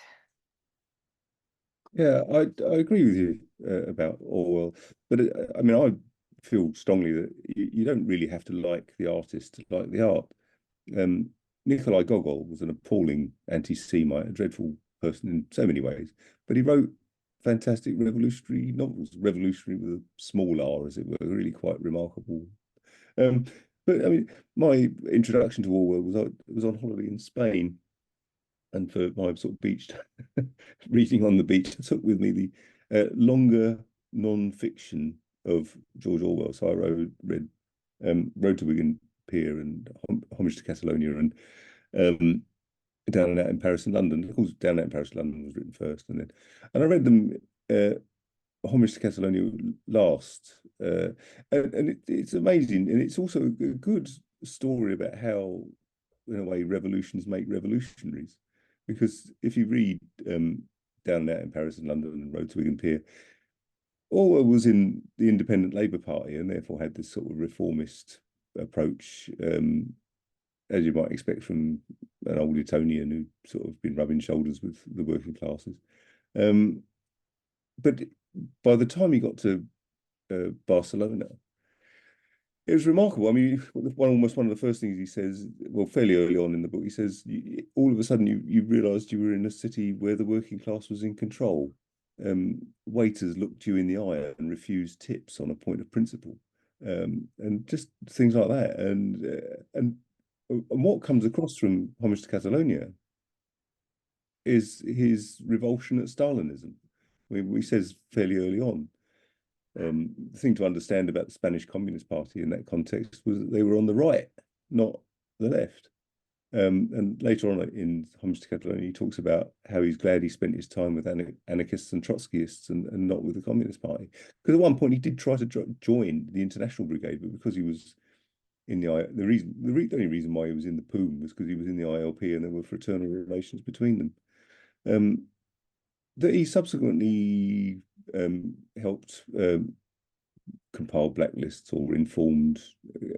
Yeah, I agree with you about Orwell, but I mean, I feel strongly that you don't really have to like the artist to like the art. Nikolai Gogol was an appalling anti-Semite, a dreadful person in so many ways, but he wrote fantastic revolutionary novels, revolutionary with a small r, as it were, really quite remarkable. But I mean, my introduction to Orwell was on holiday in Spain, and for my sort of beach reading on the beach, I took with me the longer non-fiction of George Orwell. So I read Road to Wigan Pier and Homage to Catalonia and Down and Out in Paris and London. Of course, Down and Out in Paris and London was written first, and I read them Homage to Catalonia last, and it's amazing, and it's also a good story about how, in a way, revolutions make revolutionaries. Because if you read Down and Out in Paris and London and Road to Wigan Pier, Orwell was in the Independent Labour Party and therefore had this sort of reformist approach, as you might expect from an old Etonian who sort of been rubbing shoulders with the working classes. But by the time he got to Barcelona, it was remarkable. I mean, almost one of the first things he says, well, fairly early on in the book, he says, all of a sudden you realised you were in a city where the working class was in control. Waiters looked you in the eye and refused tips on a point of principle, and just things like that. And what comes across from Homage to Catalonia is his revulsion at Stalinism. He says fairly early on, the thing to understand about the Spanish Communist Party in that context was that they were on the right, not the left. And later on in Homage to Catalonia, he talks about how he's glad he spent his time with anarchists and Trotskyists and not with the Communist Party. Because at one point he did try to join the International Brigade, but because he was in the only reason why he was in the POUM was because he was in the ILP and there were fraternal relations between them. That he subsequently helped compile blacklists or informed.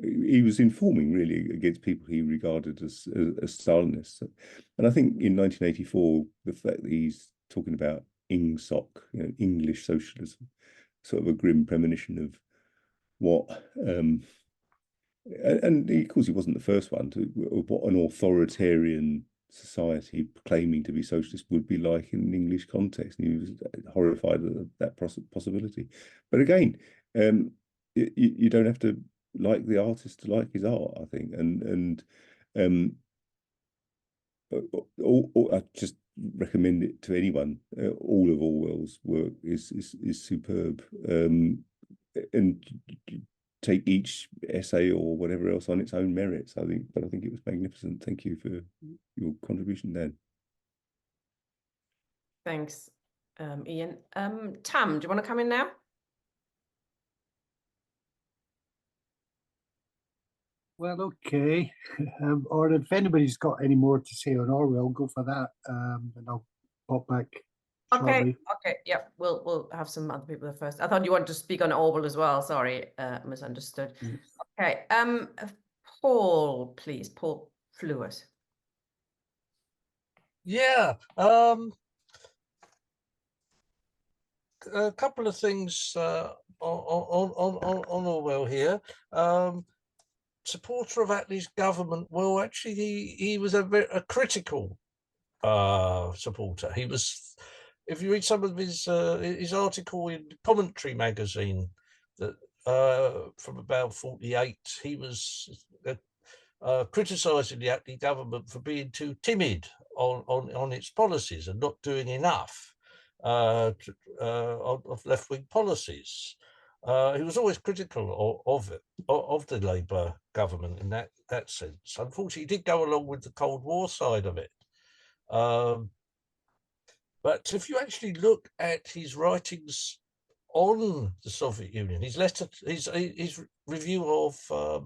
He was informing really against people he regarded as Stalinists. And I think in 1984, the fact that he's talking about INGSOC, English socialism, sort of a grim premonition of what, and of course he wasn't the first one of what an authoritarian society claiming to be socialist would be like in an English context, and he was horrified at that possibility. But again, you don't have to like the artist to like his art, I think, and I just recommend it to anyone. All of Orwell's work is superb, and take each essay or whatever else on its own merits, I think. But I think it was magnificent. Thank you for your contribution, Dan. Thanks, Ian. Tam, do you want to come in now? Well, okay. Or if anybody's got any more to say on Orwell, go for that, and I'll pop back shortly. Okay, yeah, we'll have some other people first. I thought you wanted to speak on Orwell as well. Sorry, misunderstood. Okay, Paul, please, Paul Flewis. Yeah, a couple of things on Orwell here. Supporter of Attlee's government. Well, actually, he was a critical supporter. He was, if you read some of his article in Commentary magazine that from about 48, he was criticising the Attlee government for being too timid on its policies and not doing enough of left-wing policies. He was always critical of the Labour government in that sense. Unfortunately, he did go along with the Cold War side of it. But if you actually look at his writings on the Soviet Union, his review of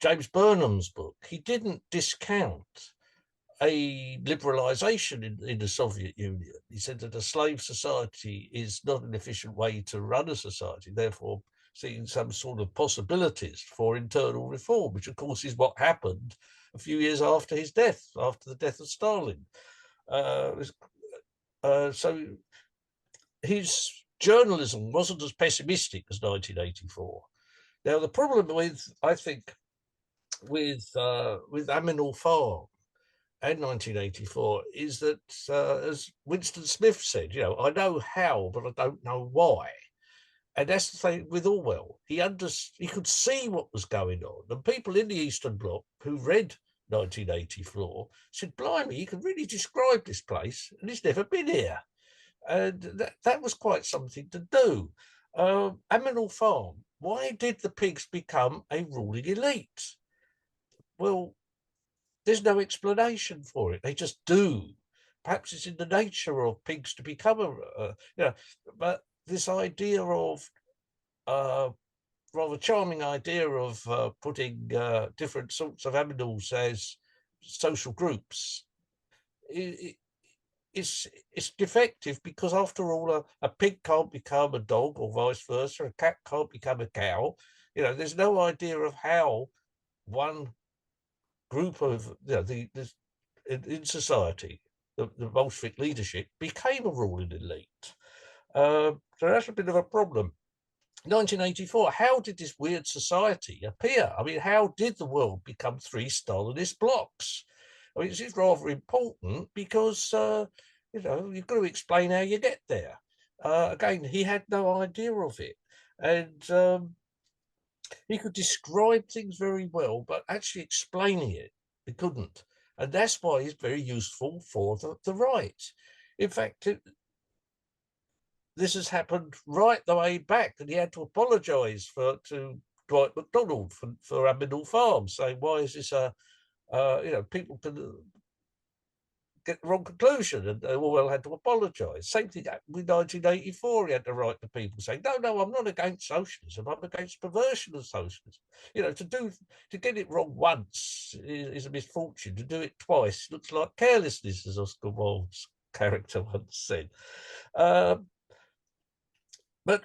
James Burnham's book, he didn't discount a liberalisation in the Soviet Union. He said that a slave society is not an efficient way to run a society, therefore seeing some sort of possibilities for internal reform, which of course is what happened a few years after his death, after the death of Stalin. So his journalism wasn't as pessimistic as 1984. Now, the problem I think, with Aminal Farm and 1984 is that, as Winston Smith said, I know how, but I don't know why. And that's the thing with Orwell. He could see what was going on. And people in the Eastern Bloc who read 1984 said, blimey, he can really describe this place, and he's never been here. And that was quite something to do. Aminal Farm, why did the pigs become a ruling elite? Well, there's no explanation for it. They just do. Perhaps it's in the nature of pigs to become but this idea of, rather charming idea of putting different sorts of animals as social groups, it's defective, because after all, a pig can't become a dog or vice versa. A cat can't become a cow. There's no idea of how one group of in society, the Bolshevik leadership, became a ruling elite. So that's a bit of a problem. 1984, how did this weird society appear? I mean, how did the world become 3 Stalinist blocks? I mean, this is rather important because, you've got to explain how you get there. Again, he had no idea of it. And he could describe things very well, but actually explaining it, he couldn't. And that's why he's very useful for the right. In fact, this has happened right the way back, and he had to apologise to Dwight MacDonald for Aminal Farm, saying, why is this people can get the wrong conclusion, and Orwell had to apologise. Same thing with 1984, he had to write to people saying, no, I'm not against socialism, I'm against perversion of socialism. To get it wrong once is a misfortune. To do it twice looks like carelessness, as Oscar Wilde's character once said. But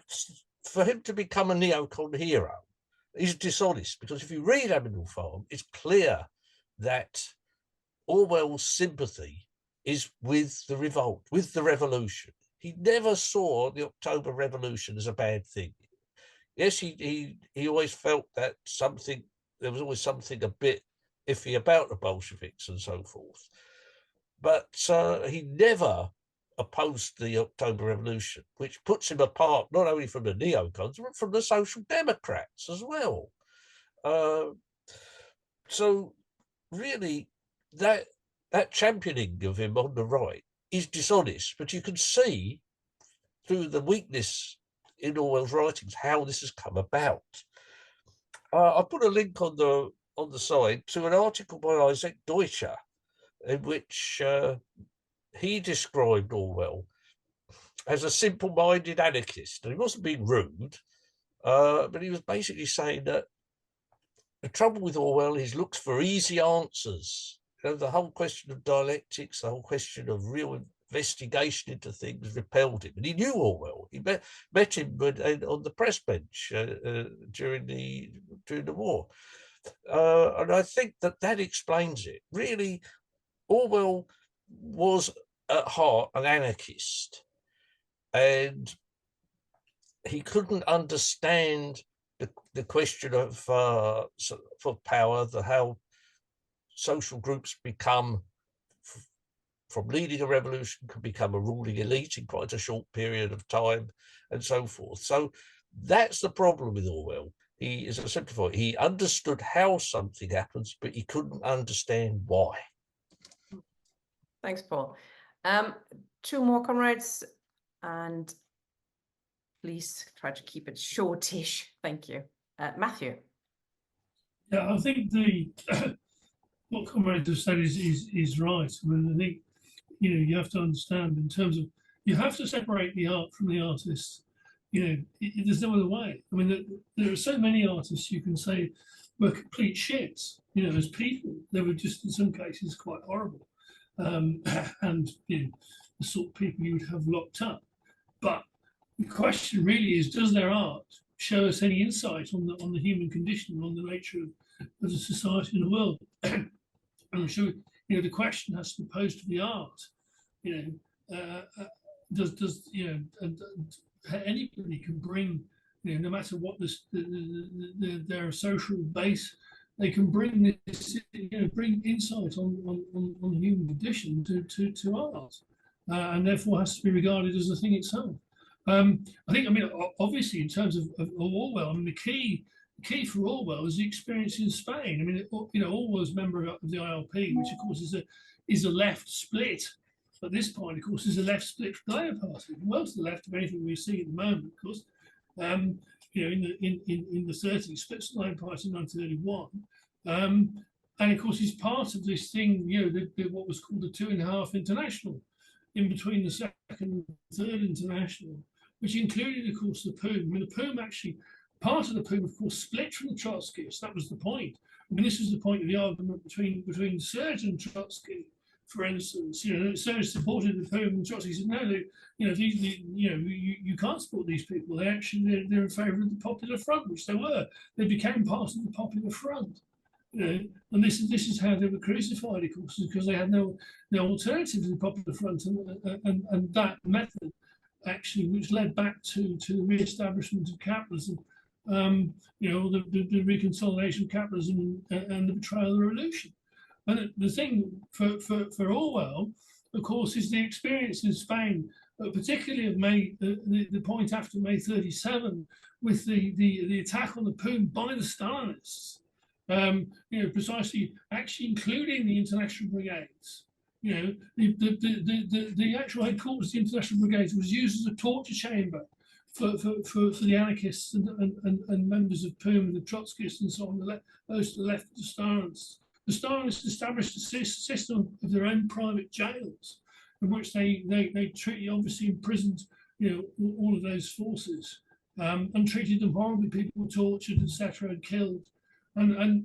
for him to become a neocon hero is dishonest, because if you read Aminal Farm, it's clear that Orwell's sympathy is with the revolt, with the revolution. He never saw the October Revolution as a bad thing. Yes, he always felt that there was always something a bit iffy about the Bolsheviks and so forth. But he never opposed the October Revolution, which puts him apart not only from the neocons, but from the Social Democrats as well. So really, that championing of him on the right is dishonest, but you can see through the weakness in Orwell's writings how this has come about. I put a link on the side to an article by Isaac Deutscher, in which he described Orwell as a simple-minded anarchist. And he wasn't being rude, but he was basically saying that the trouble with Orwell is he looks for easy answers. The whole question of dialectics, the whole question of real investigation into things repelled him. And he knew Orwell. He met him on the press bench during the war. And I think that explains it. Really, Orwell was at heart an anarchist, and he couldn't understand the question of for power, how social groups become, from leading a revolution, can become a ruling elite in quite a short period of time, and so forth. So that's the problem with Orwell. He, as I said before, he understood how something happens, but he couldn't understand why. Thanks, Paul. 2 more comrades, and please try to keep it shortish. Thank you. Matthew. Yeah, I think what comrades have said is right. I mean, I think, you have to understand in terms of, you have to separate the art from the artist. There's no other way. I mean, there are so many artists you can say were complete shits, as people. They were just, in some cases, quite horrible. And, the sort of people you would have locked up. But the question really is, does their art show us any insight on the human condition, on the nature of the society and the world? And I'm sure, the question has to be posed to the art. Does anybody can bring, no matter what their social base, they can bring this, bring insight on the human condition to art, and therefore has to be regarded as the thing itself. I think, obviously, in terms of Orwell, the key for Orwell is the experience in Spain. Orwell's a member of the ILP, which of course is a left split. At this point, of course, is a left split from the Labour Party, well to the left of anything we're seeing at the moment. Of course, in the 30s, split from the Labour Party in 1931, and of course, he's part of this thing. What was called the 2.5 International, in between the second and third international, which included, of course, the POUM. The POUM actually, part of the POUM, of course, split from the Trotskyists. That was the point. This was the point of the argument between Serge and Trotsky, for instance. Serge supported the POUM, and Trotsky said, no, you can't support these people. They're in favour of the Popular Front, which they were. They became part of the Popular Front. And this is how they were crucified, of course, because they had no alternative to the Popular Front, and that method actually, which led back to the re-establishment of capitalism, the reconsolidation of capitalism and the betrayal of the revolution. And the thing for Orwell, of course, is the experience in Spain, particularly of the point after May 37, with the attack on the POUM by the Stalinists. Precisely, actually including the international brigades. The actual headquarters of the international brigades was used as a torture chamber for the anarchists and members of POUM and the Trotskyists and so on, those to the left of the Stalinists. The Stalinists established a system of their own private jails, in which they obviously imprisoned all of those forces, and treated them horribly. People were tortured, etc., and killed. And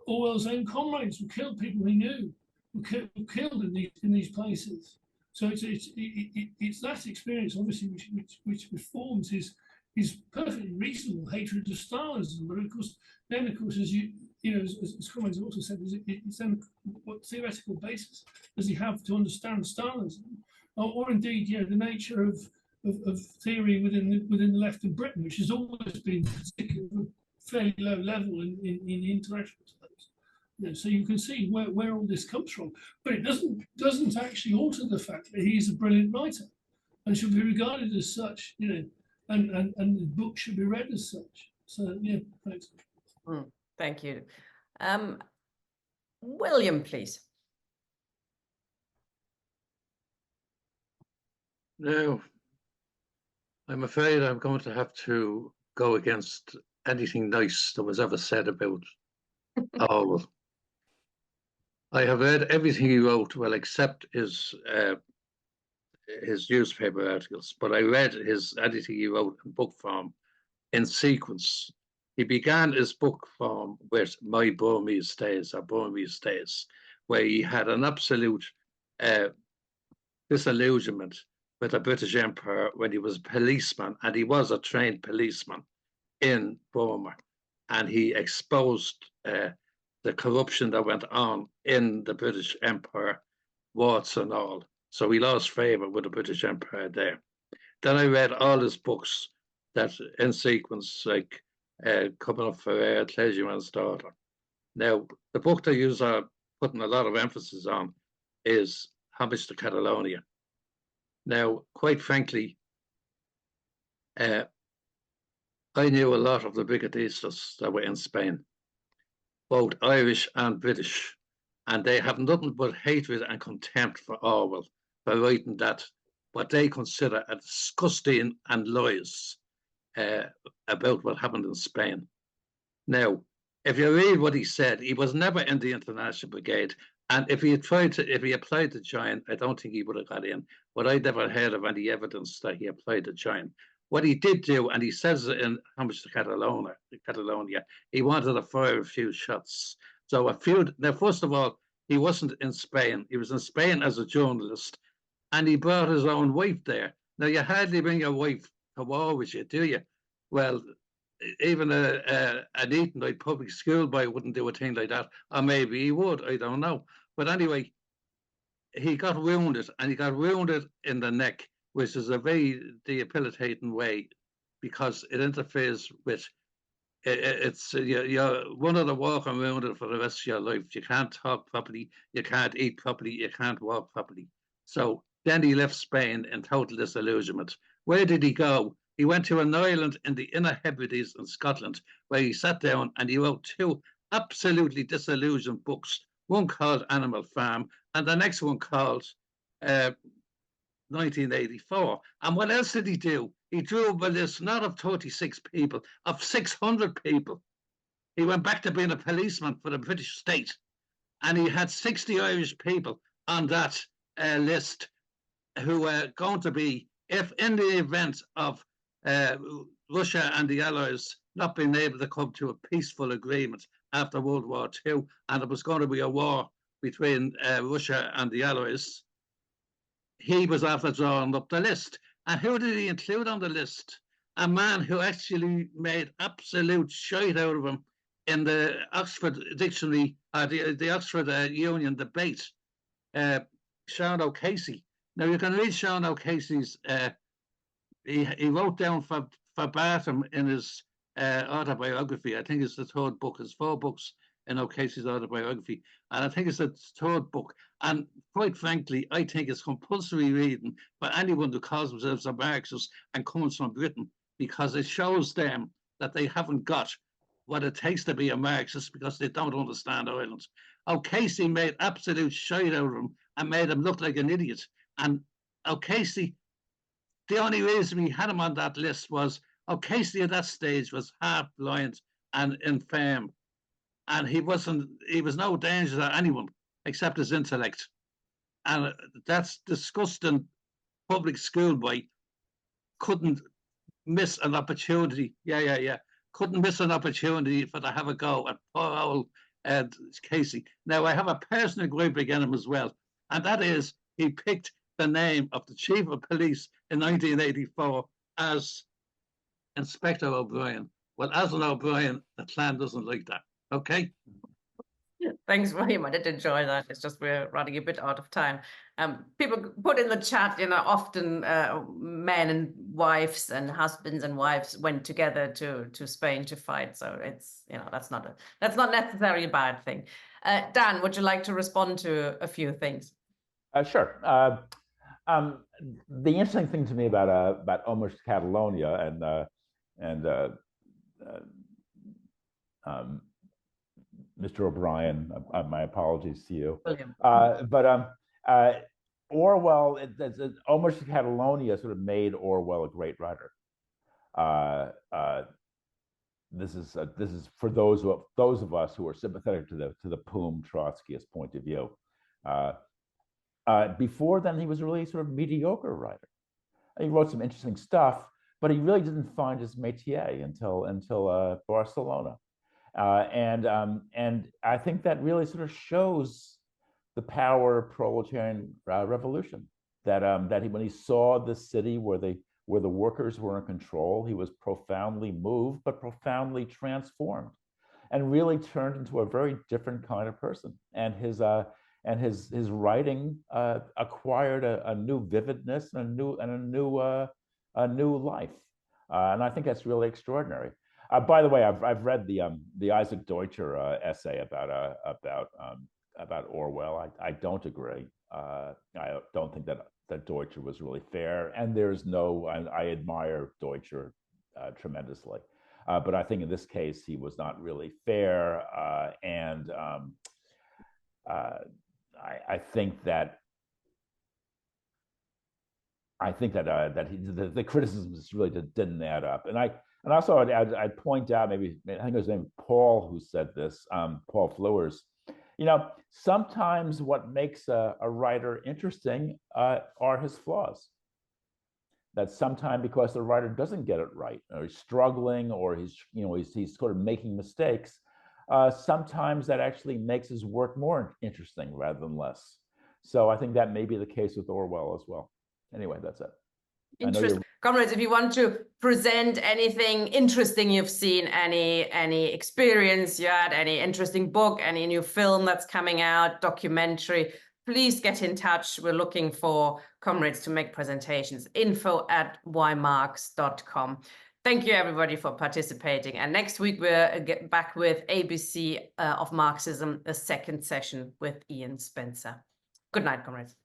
Orwell's own comrades were killed. People he knew were killed in these places. So it's that experience, obviously, which forms his perfectly reasonable hatred of Stalinism. But of course, as comrades have also said, it's then what theoretical basis does he have to understand Stalinism, or indeed, the nature of theory within the left in Britain, which has always been particularly fairly low level in the international space. So you can see where all this comes from, but it doesn't actually alter the fact that he's a brilliant writer and should be regarded as such, and the book should be read as such. So thanks. Thank you. William, please. Now, I'm afraid I'm going to have to go against anything nice that was ever said about Orwell. I have read everything he wrote, well, except his newspaper articles, but I read anything he wrote in book form in sequence. He began his book form with My Burmese Days, or Burmese Days, where he had an absolute disillusionment with the British Empire when he was a policeman, and he was a trained policeman in Burma, and he exposed the corruption that went on in the British Empire, warts and all. So he lost favour with the British Empire there. Then I read all his books that in sequence, like Coming Up for Air, Clergyman's Daughter. Now, the book that you are putting a lot of emphasis on is Homage to Catalonia. Now, quite frankly, I knew a lot of the brigadistas that were in Spain, both Irish and British, and they have nothing but hatred and contempt for Orwell for writing that what they consider a disgusting and lies about what happened in Spain. Now, if you read what he said, he was never in the International Brigade. And if he applied to join, I don't think he would have got in. But I never heard of any evidence that he applied to join. What he did do, and he says it in Homage to Catalonia, he wanted to fire a few shots. So now, first of all, he wasn't in Spain. He was in Spain as a journalist, and he brought his own wife there. Now, you hardly bring your wife to war with you, do you? Well, even an Eton public school boy wouldn't do a thing like that, or maybe he would, I don't know. But anyway, he got wounded, and he got wounded in the neck, which is a very debilitating way, because it interferes with, you're one of the walking wounded for the rest of your life. You can't talk properly, you can't eat properly, you can't walk properly. So then he left Spain in total disillusionment. Where did he go? He went to an island in the Inner Hebrides in Scotland, where he sat down and he wrote two absolutely disillusioned books, one called Animal Farm and the next one called 1984. And what else did he do? He drew up a list not of 36 people, of 600 people. He went back to being a policeman for the British state, and he had 60 Irish people on that list who were going to be, if in the event of Russia and the Allies not being able to come to a peaceful agreement after World War II, and it was going to be a war between Russia and the Allies, he was after drawing up the list. And who did he include on the list? A man who actually made absolute shite out of him in the Oxford Dictionary, the Oxford Union debate, Sean O'Casey. Now, you can read Sean O'Casey's, he wrote down for Bartham in his autobiography. I think it's the third book. There's 4 books in O'Casey's autobiography, and I think it's the third book. And quite frankly, I think it's compulsory reading for anyone who calls themselves a Marxist and comes from Britain, because it shows them that they haven't got what it takes to be a Marxist, because they don't understand Ireland. O'Casey made absolute shite out of him and made him look like an idiot. And O'Casey, the only reason we had him on that list was O'Casey at that stage was half blind and infirm. And he was no danger to anyone except his intellect. And that's disgusting. Public schoolboy couldn't miss an opportunity. Couldn't miss an opportunity for to have a go at poor old Casey. Now, I have a personal gripe against him as well, and that is he picked the name of the chief of police in 1984 as Inspector O'Brien. Well, as an O'Brien, the clan doesn't like that. Okay. Yeah, thanks very much. I did enjoy that. It's just we're running a bit out of time. People put in the chat, often men and wives and husbands and wives went together to Spain to fight. So it's, that's not necessarily a bad thing. Dan, would you like to respond to a few things? Sure. The interesting thing to me about Homage to Catalonia and Mr. O'Brien, my apologies to you. But Orwell, Homage to Catalonia sort of made Orwell a great writer. This is for those of us who are sympathetic to the Poom Trotskyist point of view. Before then, he was really sort of mediocre writer. He wrote some interesting stuff, but he really didn't find his métier until Barcelona. And I think that really sort of shows the power of proletarian revolution. That when he saw the city where the workers were in control, he was profoundly moved, but profoundly transformed, and really turned into a very different kind of person. And his writing acquired a new vividness and a new life. And I think that's really extraordinary. By the way, I've read the Isaac Deutscher essay about Orwell. I don't agree. I don't think that Deutscher was really fair, and I admire Deutscher tremendously, but I think in this case he was not really fair, and I think that I think that the criticisms really didn't add up. And also I'd point out, maybe I think it was named Paul who said this, Paul Flowers. Sometimes what makes a writer interesting are his flaws. That sometimes because the writer doesn't get it right, or he's struggling, or he's sort of making mistakes, sometimes that actually makes his work more interesting rather than less. So I think that may be the case with Orwell as well. Anyway, that's it. Interesting. Comrades, if you want to present anything interesting you've seen, any experience you had, any interesting book, any new film that's coming out, documentary, please get in touch. We're looking for comrades to make presentations. info@ymarx.com. Thank you, everybody, for participating. And next week, we'll get back with ABC of Marxism, the second session with Ian Spencer. Good night, comrades.